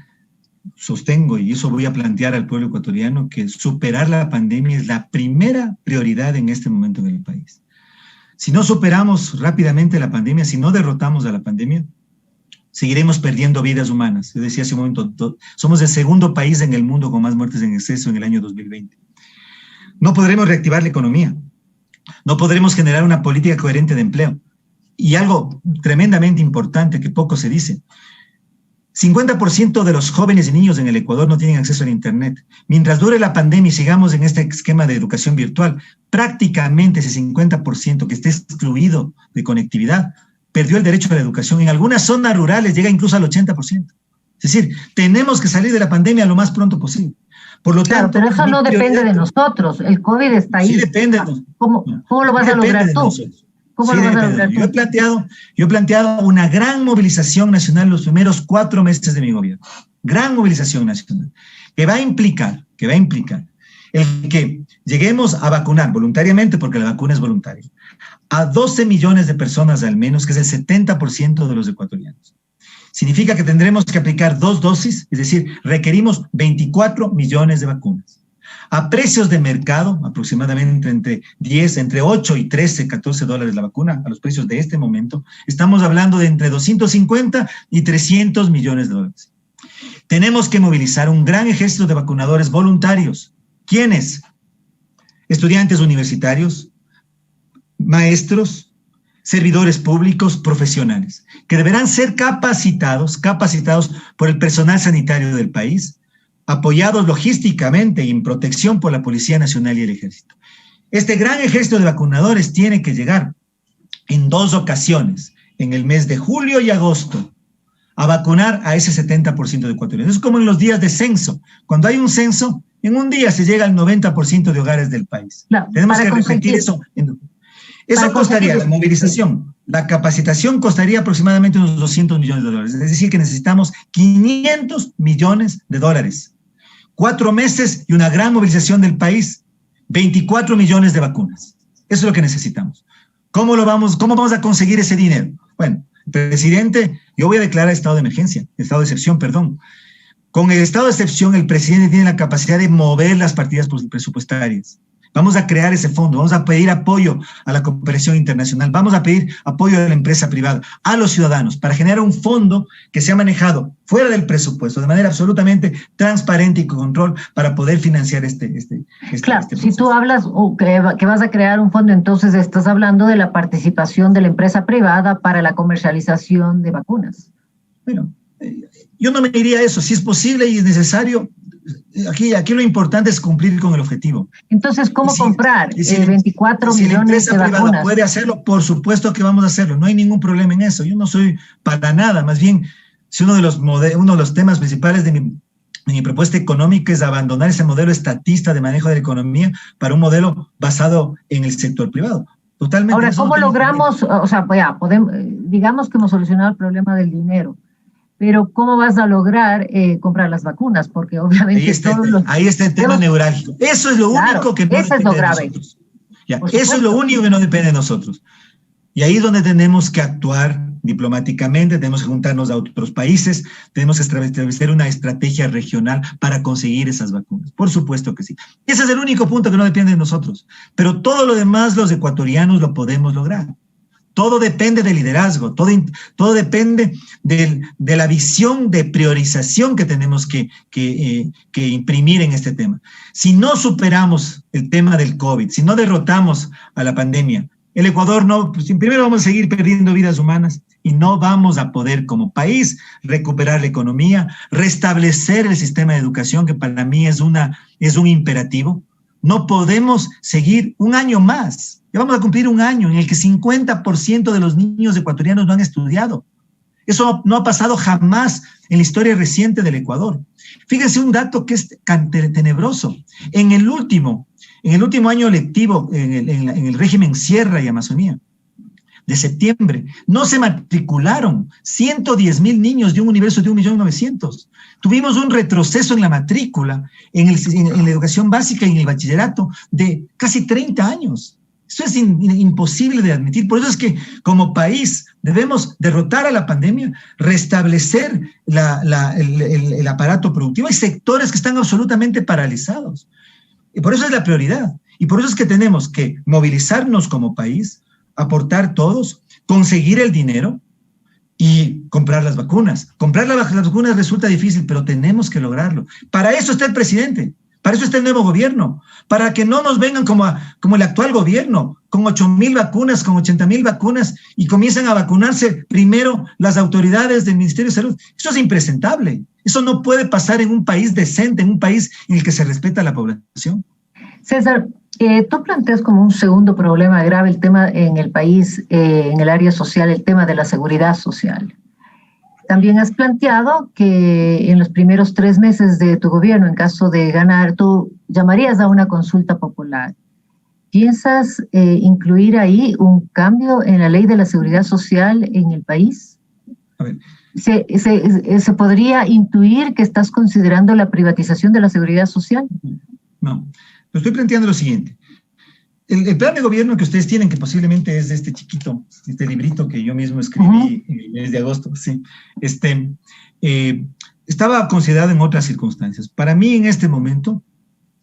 [SPEAKER 3] sostengo, y eso voy a plantear al pueblo ecuatoriano, que superar la pandemia es la primera prioridad en este momento en el país. Si no superamos rápidamente la pandemia, si no derrotamos a la pandemia, seguiremos perdiendo vidas humanas. Yo decía hace un momento, somos el segundo país en el mundo con más muertes en exceso en el año 2020. No podremos reactivar la economía, no podremos generar una política coherente de empleo. Y algo tremendamente importante que poco se dice, 50% de los jóvenes y niños en el Ecuador no tienen acceso al Internet. Mientras dure la pandemia y sigamos en este esquema de educación virtual, prácticamente ese 50% que esté excluido de conectividad perdió el derecho a la educación. En algunas zonas rurales llega incluso al 80%. Es decir, tenemos que salir de la pandemia lo más pronto posible. Por lo
[SPEAKER 1] Claro,
[SPEAKER 3] tanto,
[SPEAKER 1] pero eso no depende de nosotros. El COVID está ahí.
[SPEAKER 3] Sí depende.
[SPEAKER 1] ¿Cómo lo vas a lograr tú? ¿Cómo lo vas a lograr tú?
[SPEAKER 3] Yo he planteado una gran movilización nacional los primeros 4 meses de mi gobierno. Gran movilización nacional. Que va a implicar el que lleguemos a vacunar voluntariamente, porque la vacuna es voluntaria, a 12 millones de personas al menos, que es el 70% de los ecuatorianos. Significa que tendremos que aplicar 2 dosis, es decir, requerimos 24 millones de vacunas. A precios de mercado, aproximadamente entre 8 y 13, 14 dólares la vacuna, a los precios de este momento, estamos hablando de entre 250 y 300 millones de dólares. Tenemos que movilizar un gran ejército de vacunadores voluntarios. ¿Quiénes? Estudiantes universitarios, maestros, servidores públicos, profesionales, que deberán ser capacitados por el personal sanitario del país, apoyados logísticamente y en protección por la Policía Nacional y el Ejército. Este gran ejército de vacunadores tiene que llegar en 2 ocasiones, en el mes de julio y agosto, a vacunar a ese 70% de ecuatorianos. Es como en los días de censo. Cuando hay un censo, en un día se llega al 90% de hogares del país.
[SPEAKER 1] Claro,
[SPEAKER 3] tenemos que repetir eso. Eso costaría, la movilización, la capacitación costaría aproximadamente unos 200 millones de dólares. Es decir, que necesitamos 500 millones de dólares. 4 meses y una gran movilización del país, 24 millones de vacunas. Eso es lo que necesitamos. ¿Cómo vamos a conseguir ese dinero? Bueno, presidente, yo voy a declarar estado de emergencia, estado de excepción, perdón. Con el estado de excepción, el presidente tiene la capacidad de mover las partidas presupuestarias. Vamos a crear ese fondo, vamos a pedir apoyo a la cooperación internacional, vamos a pedir apoyo a la empresa privada, a los ciudadanos, para generar un fondo que sea manejado fuera del presupuesto, de manera absolutamente transparente y con control, para poder financiar
[SPEAKER 1] Claro, si tú hablas que vas a crear un fondo, entonces estás hablando de la participación de la empresa privada para la comercialización de vacunas.
[SPEAKER 3] Bueno, yo no me diría eso. Si es posible y es necesario, aquí lo importante es cumplir con el objetivo.
[SPEAKER 1] Entonces, ¿cómo comprar 24 millones de vacunas? Si la empresa privada
[SPEAKER 3] puede hacerlo, por supuesto que vamos a hacerlo. No hay ningún problema en eso. Yo no soy para nada. Más bien, si uno de los temas principales de mi propuesta económica es abandonar ese modelo estatista de manejo de la economía para un modelo basado en el sector privado. Totalmente.
[SPEAKER 1] Ahora, ¿cómo logramos, digamos que hemos solucionado el problema del dinero, pero ¿cómo vas a lograr comprar las vacunas? Porque obviamente
[SPEAKER 3] ahí está el tema neurálgico. Eso es lo único que no depende de nosotros. Eso es lo único que no depende de nosotros. Y ahí es donde tenemos que actuar diplomáticamente, tenemos que juntarnos a otros países, tenemos que establecer una estrategia regional para conseguir esas vacunas. Por supuesto que sí. Ese es el único punto que no depende de nosotros. Pero todo lo demás, los ecuatorianos lo podemos lograr. Todo depende del liderazgo, todo depende de la visión de priorización que tenemos que imprimir en este tema. Si no superamos el tema del COVID, si no derrotamos a la pandemia, el Ecuador primero vamos a seguir perdiendo vidas humanas y no vamos a poder como país recuperar la economía, restablecer el sistema de educación, que para mí es un imperativo. No podemos seguir un año más. Ya vamos a cumplir un año en el que 50% de los niños ecuatorianos no han estudiado. Eso no ha pasado jamás en la historia reciente del Ecuador. Fíjense un dato que es tenebroso. En el último año lectivo, en el régimen Sierra y Amazonía, de septiembre, no se matricularon 110,000 niños de un universo de 1.900.000. Tuvimos un retroceso en la matrícula, en la educación básica y en el bachillerato de casi 30 años. Eso es imposible de admitir. Por eso es que como país debemos derrotar a la pandemia, restablecer el aparato productivo. Hay sectores que están absolutamente paralizados. Y por eso es la prioridad. Y por eso es que tenemos que movilizarnos como país, aportar todos, conseguir el dinero y comprar las vacunas. Comprar las vacunas resulta difícil, pero tenemos que lograrlo. Para eso está el presidente, para eso está el nuevo gobierno, para que no nos vengan como el actual gobierno, con 8,000 vacunas, con 80,000 vacunas, y comiencen a vacunarse primero las autoridades del Ministerio de Salud. Eso es impresentable. Eso no puede pasar en un país decente, en un país en el que se respeta a la población.
[SPEAKER 1] César, tú planteas como un segundo problema grave el tema en el país, en el área social, el tema de la seguridad social. también has planteado que en los primeros 3 meses de tu gobierno, en caso de ganar, tú llamarías a una consulta popular. ¿Piensas incluir ahí un cambio en la ley de la seguridad social en el país?
[SPEAKER 3] A ver.
[SPEAKER 1] ¿Se podría intuir que estás considerando la privatización de la seguridad social?
[SPEAKER 3] No, pero estoy planteando lo siguiente. El plan de gobierno que ustedes tienen, que posiblemente es de este chiquito, este librito que yo mismo escribí en el mes de agosto, sí, estaba considerado en otras circunstancias. Para mí, en este momento,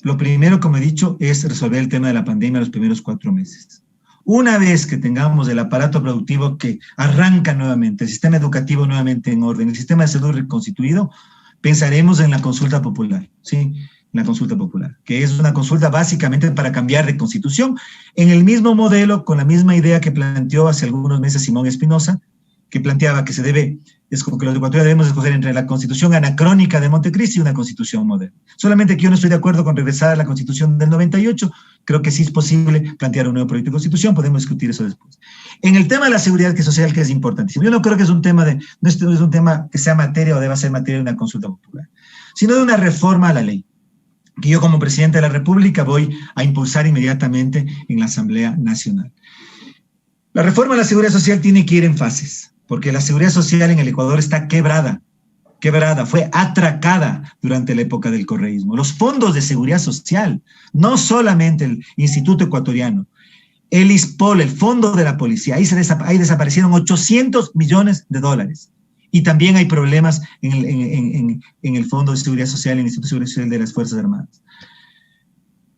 [SPEAKER 3] lo primero, como he dicho, es resolver el tema de la pandemia los primeros 4 meses. Una vez que tengamos el aparato productivo que arranca nuevamente, el sistema educativo nuevamente en orden, el sistema de salud reconstituido, pensaremos en la consulta popular, ¿sí? La consulta popular, que es una consulta básicamente para cambiar de constitución, en el mismo modelo, con la misma idea que planteó hace algunos meses Simón Espinosa, que planteaba que es como que los ecuatorianos debemos escoger entre la constitución anacrónica de Montecristi y una constitución moderna. Solamente que yo no estoy de acuerdo con regresar a la constitución del 98, creo que sí es posible plantear un nuevo proyecto de constitución, podemos discutir eso después. En el tema de la seguridad social, que es importantísimo, yo no creo que es un tema no es un tema que sea materia o deba ser materia de una consulta popular, sino de una reforma a la ley, que yo como presidente de la República voy a impulsar inmediatamente en la Asamblea Nacional. La reforma a la seguridad social tiene que ir en fases, porque la seguridad social en el Ecuador está quebrada, fue atracada durante la época del correísmo. Los fondos de seguridad social, no solamente el Instituto Ecuatoriano, el ISPOL, el fondo de la policía, ahí desaparecieron 800 millones de dólares. Y también hay problemas en el Fondo de Seguridad Social, en el Instituto de Seguridad Social de las Fuerzas Armadas.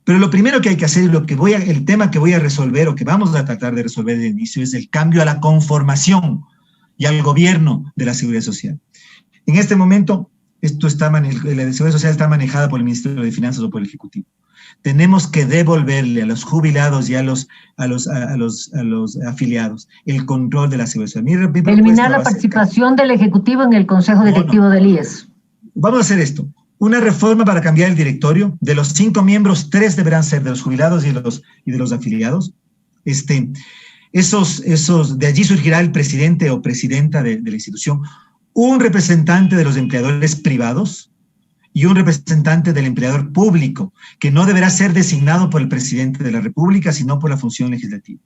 [SPEAKER 3] Pero lo primero que hay que hacer, el tema que voy a resolver o que vamos a tratar de resolver de inicio es el cambio a la conformación y al gobierno de la seguridad social. En este momento, la seguridad social está manejada por el Ministerio de Finanzas o por el Ejecutivo. Tenemos que devolverle a los jubilados y a los afiliados el control de la seguridad social.
[SPEAKER 1] Eliminar la participación del Ejecutivo en el Consejo Directivo del IES. Vamos
[SPEAKER 3] a hacer esto. Una reforma para cambiar el directorio. De los 5 miembros, 3 deberán ser de los jubilados y de los afiliados. De allí surgirá el presidente o presidenta de la institución, un representante de los empleadores privados y un representante del empleador público, que no deberá ser designado por el presidente de la República, sino por la función legislativa.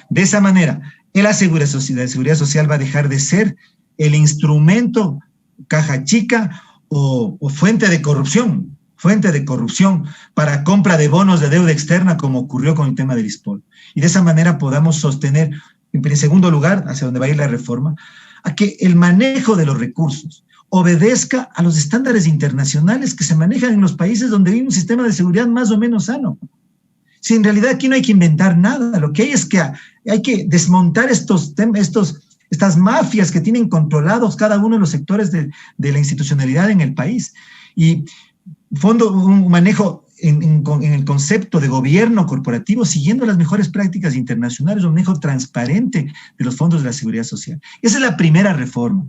[SPEAKER 3] De esa manera, la seguridad social va a dejar de ser el instrumento caja chica o fuente de corrupción para compra de bonos de deuda externa, como ocurrió con el tema del ISPOL. Y de esa manera podamos sostener, en segundo lugar, hacia donde va a ir la reforma, a que el manejo de los recursos obedezca a los estándares internacionales que se manejan en los países donde hay un sistema de seguridad más o menos sano. Si en realidad aquí no hay que inventar nada, lo que hay es que hay que desmontar estas mafias que tienen controlados cada uno de los sectores de la institucionalidad en el país. Y un manejo en el concepto de gobierno corporativo, siguiendo las mejores prácticas internacionales, un manejo transparente de los fondos de la seguridad social. Esa es la primera reforma.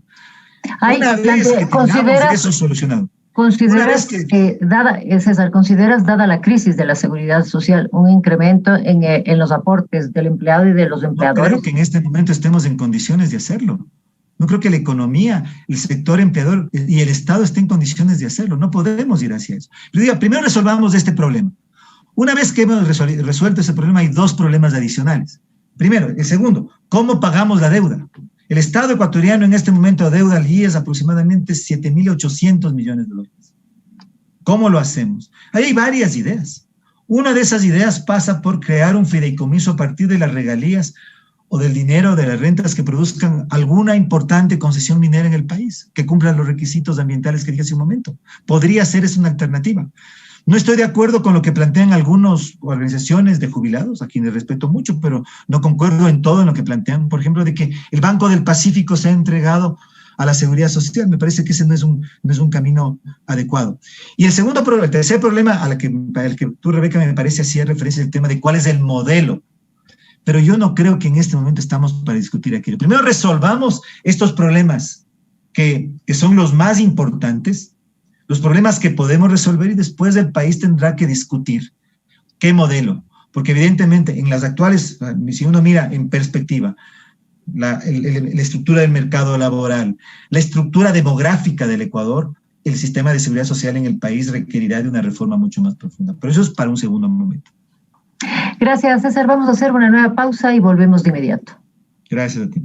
[SPEAKER 3] Una vez que tengamos eso solucionado.
[SPEAKER 1] ¿Consideras dada la crisis de la seguridad social, un incremento en los aportes del empleado y de los empleadores?
[SPEAKER 3] No creo que en este momento estemos en condiciones de hacerlo. No creo que la economía, el sector empleador y el Estado estén en condiciones de hacerlo. No podemos ir hacia eso. Yo digo, primero resolvamos este problema. Una vez que hemos resuelto ese problema, hay 2 problemas adicionales. Primero, el segundo, ¿cómo pagamos la deuda? El Estado ecuatoriano en este momento deuda al IES aproximadamente 7.800 millones de dólares. ¿Cómo lo hacemos? Ahí hay varias ideas. Una de esas ideas pasa por crear un fideicomiso a partir de las regalías o del dinero de las rentas que produzcan alguna importante concesión minera en el país, que cumpla los requisitos ambientales que dije hace un momento. Podría ser una alternativa. No estoy de acuerdo con lo que plantean algunas organizaciones de jubilados, a quienes respeto mucho, pero no concuerdo en todo en lo que plantean. Por ejemplo, de que el Banco del Pacífico se ha entregado a la seguridad social. Me parece que ese no es un camino adecuado. Y el tercer problema al que tú, Rebeca, me parece hacía referencia al tema de cuál es el modelo. Pero yo no creo que en este momento estamos para discutir aquello. Primero resolvamos estos problemas que son los más importantes, los problemas que podemos resolver, y después el país tendrá que discutir qué modelo. Porque evidentemente en las actuales, si uno mira en perspectiva, la estructura del mercado laboral, la estructura demográfica del Ecuador, el sistema de seguridad social en el país requerirá de una reforma mucho más profunda. Pero eso es para un segundo momento.
[SPEAKER 1] Gracias, César. Vamos a hacer una nueva pausa y volvemos de inmediato.
[SPEAKER 3] Gracias a ti.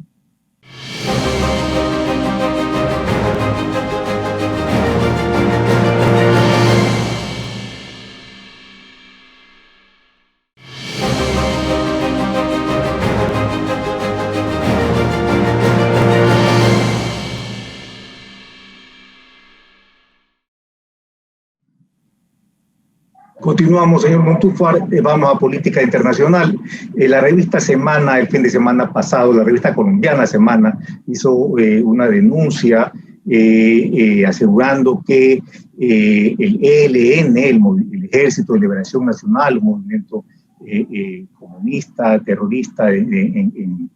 [SPEAKER 2] Continuamos, señor Montúfar, vamos a política internacional. La revista Semana, el fin de semana pasado, la revista colombiana Semana, hizo una denuncia asegurando que el ELN, el Ejército de Liberación Nacional, un movimiento comunista, terrorista en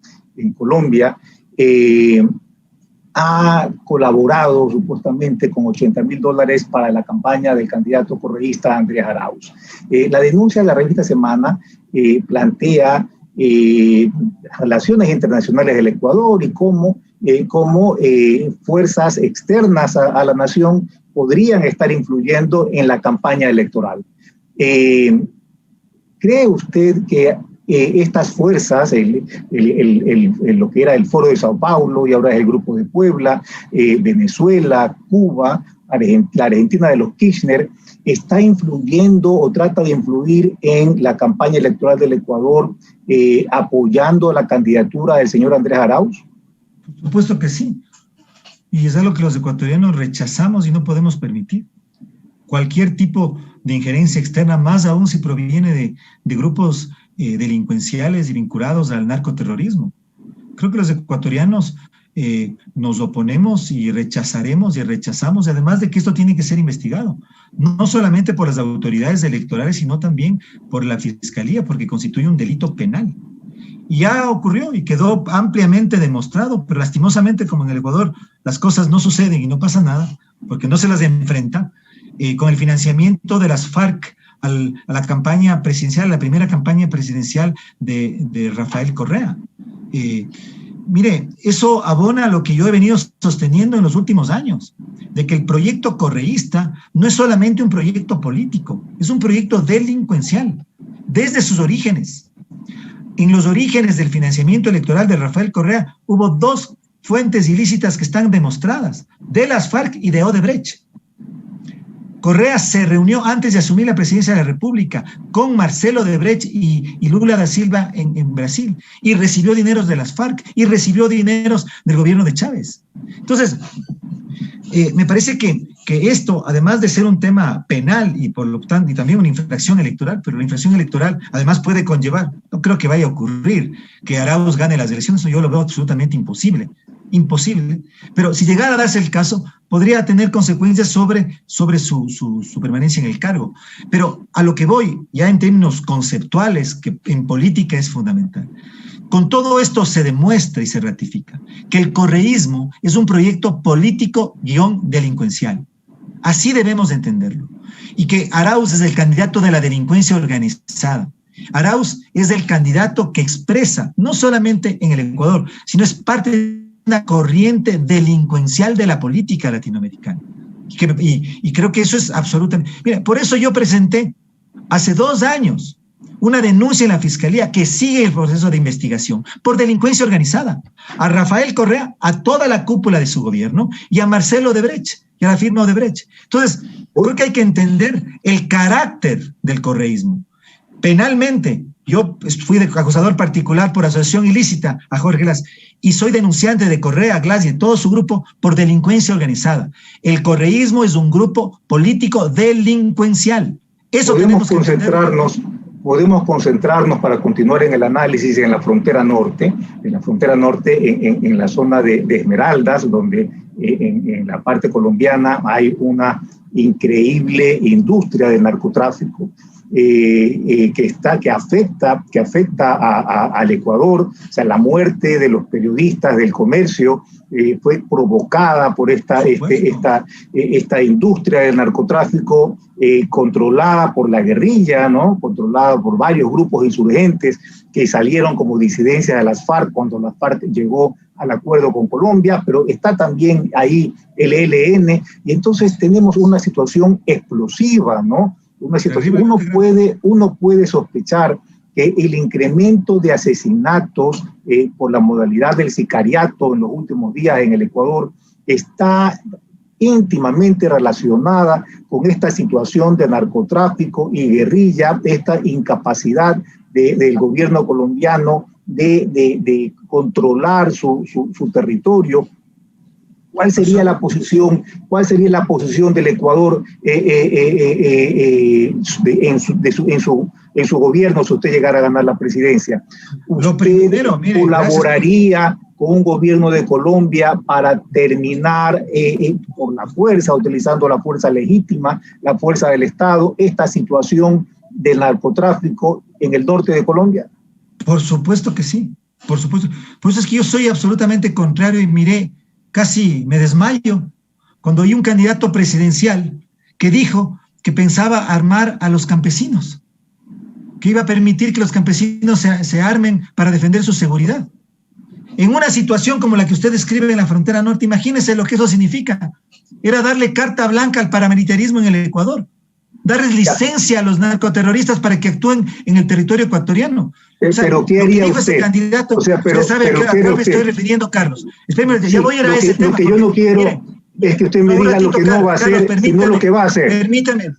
[SPEAKER 2] Colombia, ha colaborado supuestamente con $80.000 para la campaña del candidato correísta Andrés Arauz. La denuncia de la revista Semana plantea relaciones internacionales del Ecuador y cómo fuerzas externas a la nación podrían estar influyendo en la campaña electoral. ¿Cree usted que estas fuerzas, lo que era el Foro de Sao Paulo y ahora es el Grupo de Puebla, Venezuela, Cuba, la Argentina de los Kirchner, está influyendo o trata de influir en la campaña electoral del Ecuador, apoyando la candidatura del señor Andrés Arauz?
[SPEAKER 3] Por supuesto que sí. Y es algo que los ecuatorianos rechazamos y no podemos permitir. Cualquier tipo de injerencia externa, más aún si proviene de grupos delincuenciales y vinculados al narcoterrorismo. Creo que los ecuatorianos nos oponemos y rechazaremos y rechazamos, además de que esto tiene que ser investigado, no solamente por las autoridades electorales, sino también por la Fiscalía, porque constituye un delito penal. Y ya ocurrió y quedó ampliamente demostrado, pero lastimosamente, como en el Ecuador, las cosas no suceden y no pasa nada, porque no se las enfrenta, con el financiamiento de las FARC a la campaña presidencial, la primera campaña presidencial de Rafael Correa. Mire, eso abona lo que yo he venido sosteniendo en los últimos años, de que el proyecto correísta no es solamente un proyecto político, es un proyecto delincuencial, desde sus orígenes. En los orígenes del financiamiento electoral de Rafael Correa hubo dos fuentes ilícitas que están demostradas, de las FARC y de Odebrecht. Correa se reunió antes de asumir la presidencia de la República con Marcelo Odebrecht y Lula da Silva en Brasil, y recibió dineros de las FARC y recibió dineros del gobierno de Chávez. Entonces, me parece que esto, además de ser un tema penal y por lo tanto y también una infracción electoral, pero la infracción electoral además puede conllevar, no creo que vaya a ocurrir que Arauz gane las elecciones, yo lo veo absolutamente imposible, pero si llegara a darse el caso, podría tener consecuencias sobre su permanencia en el cargo. Pero a lo que voy, ya en términos conceptuales, que en política es fundamental, con todo esto se demuestra y se ratifica que el correísmo es un proyecto político-delincuencial. Así debemos entenderlo. Y que Arauz es el candidato de la delincuencia organizada. Arauz es el candidato que expresa, no solamente en el Ecuador, sino es parte de una corriente delincuencial de la política latinoamericana. Y creo que eso es absolutamente... Mira, por eso yo presenté hace 2 años una denuncia en la Fiscalía que sigue el proceso de investigación por delincuencia organizada a Rafael Correa, a toda la cúpula de su gobierno y a Marcelo Odebrecht y a la firma Odebrecht. Entonces, creo que hay que entender el carácter del correísmo. Penalmente, yo fui acusador particular por asociación ilícita a Jorge Glass y soy denunciante de Correa, Glass y de todo su grupo por delincuencia organizada. El correísmo es un grupo político delincuencincial. Eso
[SPEAKER 2] podemos concentrarnos para continuar en el análisis en la frontera norte, en la zona de Esmeraldas, donde en la parte colombiana hay una increíble industria del narcotráfico. que afecta al Ecuador. O sea, la muerte de los periodistas del comercio fue provocada por esta industria del narcotráfico controlada por la guerrilla, ¿no? Controlada por varios grupos insurgentes que salieron como disidencia de las FARC cuando la FARC llegó al acuerdo con Colombia, pero está también ahí el ELN, y entonces tenemos una situación explosiva, ¿no? Una situación, uno puede sospechar que el incremento de asesinatos por la modalidad del sicariato en los últimos días en el Ecuador está íntimamente relacionada con esta situación de narcotráfico y guerrilla, esta incapacidad del gobierno colombiano de controlar su territorio. ¿Cuál sería la posición del Ecuador en su gobierno si usted llegara a ganar la presidencia? ¿Usted colaboraría con un gobierno de Colombia para terminar por la fuerza, utilizando la fuerza legítima, la fuerza del Estado, esta situación del narcotráfico en el norte de Colombia?
[SPEAKER 3] Por supuesto que sí, por supuesto. Por eso es que yo soy absolutamente contrario y miré, casi me desmayo cuando oí un candidato presidencial que dijo que pensaba armar a los campesinos, que iba a permitir que los campesinos se armen para defender su seguridad. En una situación como la que usted describe en la frontera norte, imagínese lo que eso significa. Era darle carta blanca al paramilitarismo en el Ecuador, darles licencia a los narcoterroristas para que actúen en el territorio ecuatoriano. O sea,
[SPEAKER 2] pero ¿qué haría usted?
[SPEAKER 3] Candidato, usted sabe a qué me estoy refiriendo, Carlos. Espérame,
[SPEAKER 2] ya voy a ir a ese tema. Lo que yo no quiero es que usted me diga lo que no va a hacer, sino lo que va a hacer.
[SPEAKER 3] Permítame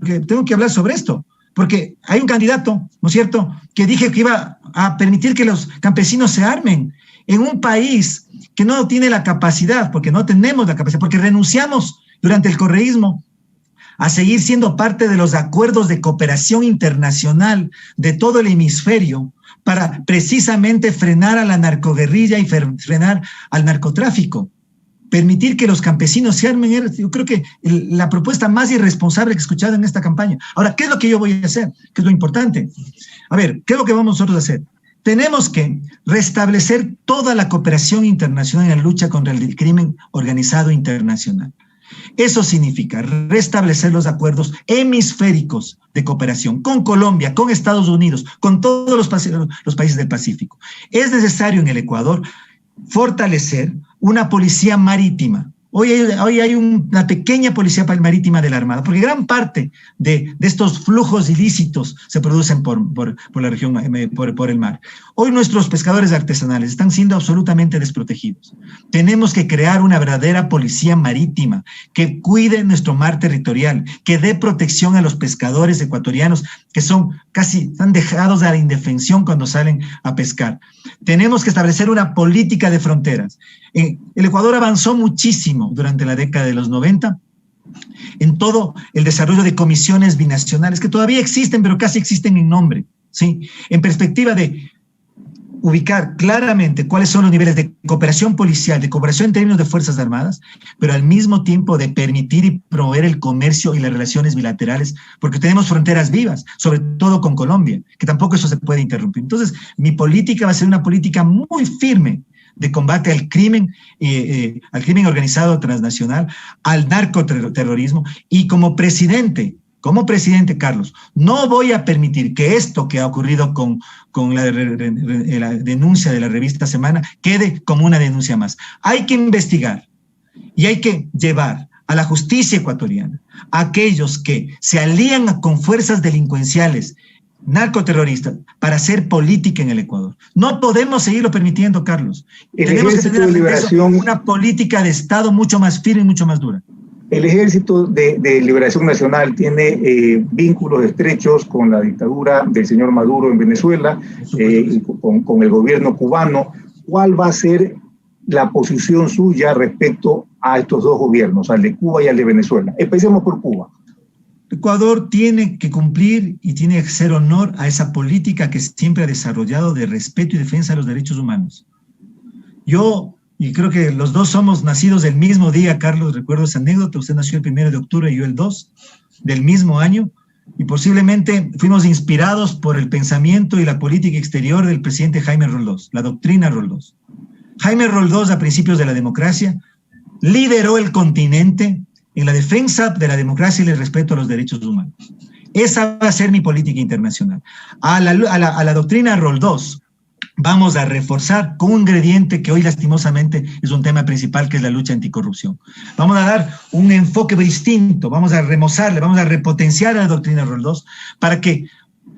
[SPEAKER 3] que tengo que hablar sobre esto. Porque hay un candidato, ¿no es cierto?, que dije que iba a permitir que los campesinos se armen en un país que no tiene la capacidad, porque no tenemos la capacidad, porque renunciamos durante el correísmo a seguir siendo parte de los acuerdos de cooperación internacional de todo el hemisferio para precisamente frenar a la narcoguerrilla y frenar al narcotráfico. Permitir que los campesinos se armen, yo creo que la propuesta más irresponsable que he escuchado en esta campaña. Ahora, ¿qué es lo que yo voy a hacer? ¿Qué es lo importante? A ver, ¿qué es lo que vamos nosotros a hacer? Tenemos que restablecer toda la cooperación internacional en la lucha contra el crimen organizado internacional. Eso significa restablecer los acuerdos hemisféricos de cooperación con Colombia, con Estados Unidos, con todos los países del Pacífico. Es necesario en el Ecuador fortalecer una policía marítima. Hoy hay una pequeña policía marítima de la Armada, porque gran parte de estos flujos ilícitos se producen por la región, por el mar. Hoy nuestros pescadores artesanales están siendo absolutamente desprotegidos. Tenemos que crear una verdadera policía marítima que cuide nuestro mar territorial, que dé protección a los pescadores ecuatorianos que están dejados a la indefensión cuando salen a pescar. Tenemos que establecer una política de fronteras. El Ecuador avanzó muchísimo durante la década de los 90 en todo el desarrollo de comisiones binacionales que todavía existen, pero casi existen en nombre, ¿sí? En perspectiva de ubicar claramente cuáles son los niveles de cooperación policial, de cooperación en términos de Fuerzas Armadas, pero al mismo tiempo de permitir y promover el comercio y las relaciones bilaterales, porque tenemos fronteras vivas, sobre todo con Colombia, que tampoco eso se puede interrumpir. Entonces, mi política va a ser una política muy firme de combate al crimen organizado transnacional, al narcoterrorismo, y como presidente, Carlos, no voy a permitir que esto que ha ocurrido con la denuncia de la revista Semana quede como una denuncia más. Hay que investigar y hay que llevar a la justicia ecuatoriana a aquellos que se alían con fuerzas delincuenciales narcoterroristas para hacer política en el Ecuador. No podemos seguirlo permitiendo, Carlos. Tenemos que tener una política de Estado mucho más firme y mucho más dura.
[SPEAKER 2] El Ejército de Liberación Nacional tiene vínculos estrechos con la dictadura del señor Maduro en Venezuela, con el gobierno cubano. ¿Cuál va a ser la posición suya respecto a estos dos gobiernos, al de Cuba y al de Venezuela? Empecemos por Cuba.
[SPEAKER 3] Ecuador tiene que cumplir y tiene que hacer honor a esa política que siempre ha desarrollado de respeto y defensa de los derechos humanos. Y creo que los dos somos nacidos el mismo día, Carlos, recuerdo esa anécdota, usted nació el 1 de octubre y yo el 2, del mismo año, y posiblemente fuimos inspirados por el pensamiento y la política exterior del presidente Jaime Roldós, la doctrina Roldós. Jaime Roldós, a principios de la democracia, lideró el continente en la defensa de la democracia y el respeto a los derechos humanos. Esa va a ser mi política internacional. A la doctrina Roldós vamos a reforzar con un ingrediente que hoy lastimosamente es un tema principal, que es la lucha anticorrupción. Vamos a dar un enfoque distinto, vamos a remozarle, vamos a repotenciar a la doctrina Roldós para que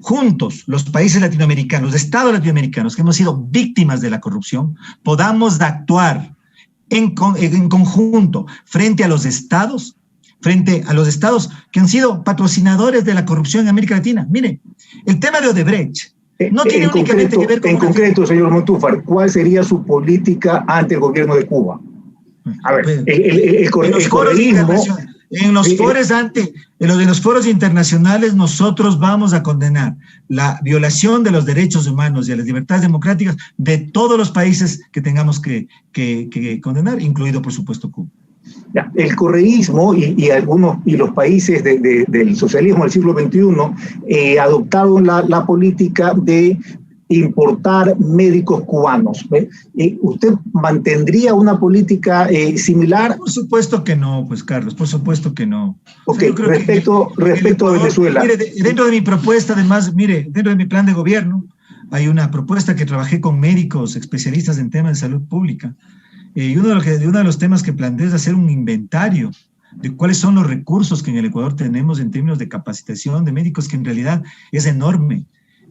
[SPEAKER 3] juntos los países latinoamericanos, los estados latinoamericanos que hemos sido víctimas de la corrupción, podamos actuar en conjunto frente a los estados que han sido patrocinadores de la corrupción en América Latina. Mire, el tema de Odebrecht no tiene únicamente que ver con...
[SPEAKER 2] En concreto, señor Montúfar, ¿cuál sería su política ante el gobierno de Cuba? A ver, el correísmo...
[SPEAKER 3] En los foros internacionales nosotros vamos a condenar la violación de los derechos humanos y de las libertades democráticas de todos los países que tengamos que condenar, incluido, por supuesto, Cuba.
[SPEAKER 2] Ya, el correísmo y los países del socialismo del siglo XXI adoptaron la política de importar médicos cubanos. ¿Usted mantendría una política similar?
[SPEAKER 3] Por supuesto que no, pues Carlos, por supuesto que no.
[SPEAKER 2] Ok, respecto a Venezuela.
[SPEAKER 3] Mire, dentro de mi propuesta, además, dentro de mi plan de gobierno, hay una propuesta que trabajé con médicos especialistas en temas de salud pública. Y uno de los temas que planteé es hacer un inventario de cuáles son los recursos que en el Ecuador tenemos en términos de capacitación de médicos, que en realidad es enorme.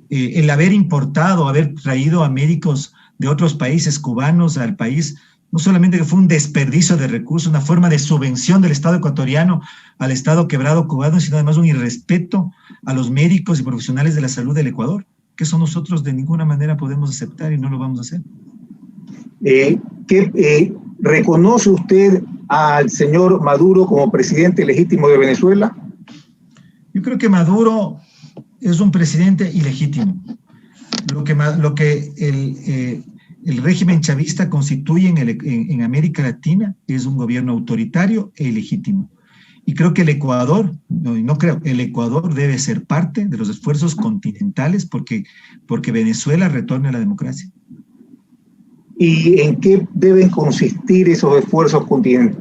[SPEAKER 3] El haber importado, haber traído a médicos de otros países cubanos al país, no solamente que fue un desperdicio de recursos, una forma de subvención del Estado ecuatoriano al Estado quebrado cubano, sino además un irrespeto a los médicos y profesionales de la salud del Ecuador, que eso nosotros de ninguna manera podemos aceptar y no lo vamos a hacer.
[SPEAKER 2] ¿Reconoce usted al señor Maduro como presidente legítimo de Venezuela?
[SPEAKER 3] Yo creo que Maduro es un presidente ilegítimo. Lo que el régimen chavista constituye en América Latina es un gobierno autoritario e ilegítimo. Y creo que el Ecuador debe ser parte de los esfuerzos continentales porque Venezuela retorne a la democracia.
[SPEAKER 2] ¿Y en qué deben consistir esos esfuerzos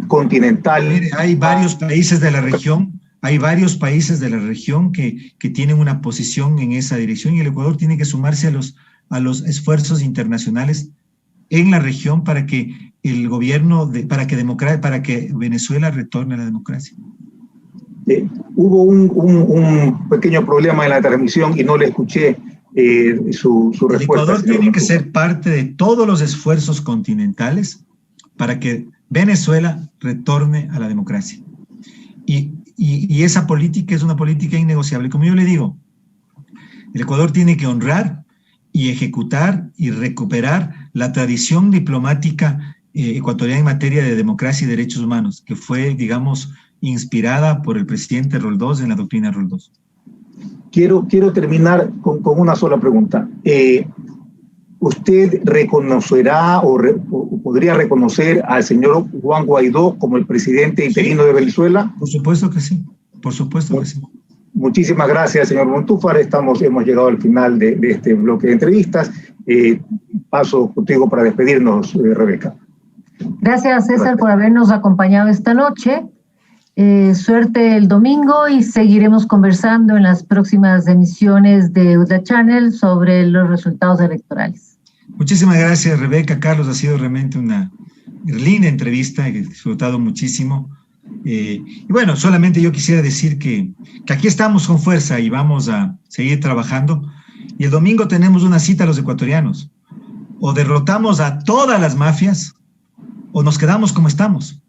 [SPEAKER 2] continentales?
[SPEAKER 3] Mire, hay varios países de la región. Que tienen una posición en esa dirección, y el Ecuador tiene que sumarse a los esfuerzos internacionales en la región para que para que Venezuela retorne a la democracia.
[SPEAKER 2] Hubo un pequeño problema en la transmisión y no le escuché su respuesta.
[SPEAKER 3] El Ecuador tiene que ser parte de todos los esfuerzos continentales para que Venezuela retorne a la democracia. Y esa política es una política innegociable. Como yo le digo, el Ecuador tiene que honrar y ejecutar y recuperar la tradición diplomática ecuatoriana en materia de democracia y derechos humanos, que fue, digamos, inspirada por el presidente Roldós en la doctrina Roldós.
[SPEAKER 2] Quiero terminar con una sola pregunta. ¿Usted reconocerá o podría reconocer al señor Juan Guaidó como el presidente interino de Venezuela?
[SPEAKER 3] Por supuesto que sí, por supuesto que sí.
[SPEAKER 2] Muchísimas gracias, señor Montúfar. Hemos llegado al final de este bloque de entrevistas. Paso contigo para despedirnos, Rebeca.
[SPEAKER 1] Gracias, César, por habernos acompañado esta noche. Suerte el domingo y seguiremos conversando en las próximas emisiones de UDA Channel sobre los resultados electorales.
[SPEAKER 3] Muchísimas gracias, Rebeca. Carlos, ha sido realmente una linda entrevista, he disfrutado muchísimo. Y bueno, solamente yo quisiera decir que aquí estamos con fuerza y vamos a seguir trabajando. Y el domingo tenemos una cita a los ecuatorianos. O derrotamos a todas las mafias o nos quedamos como estamos.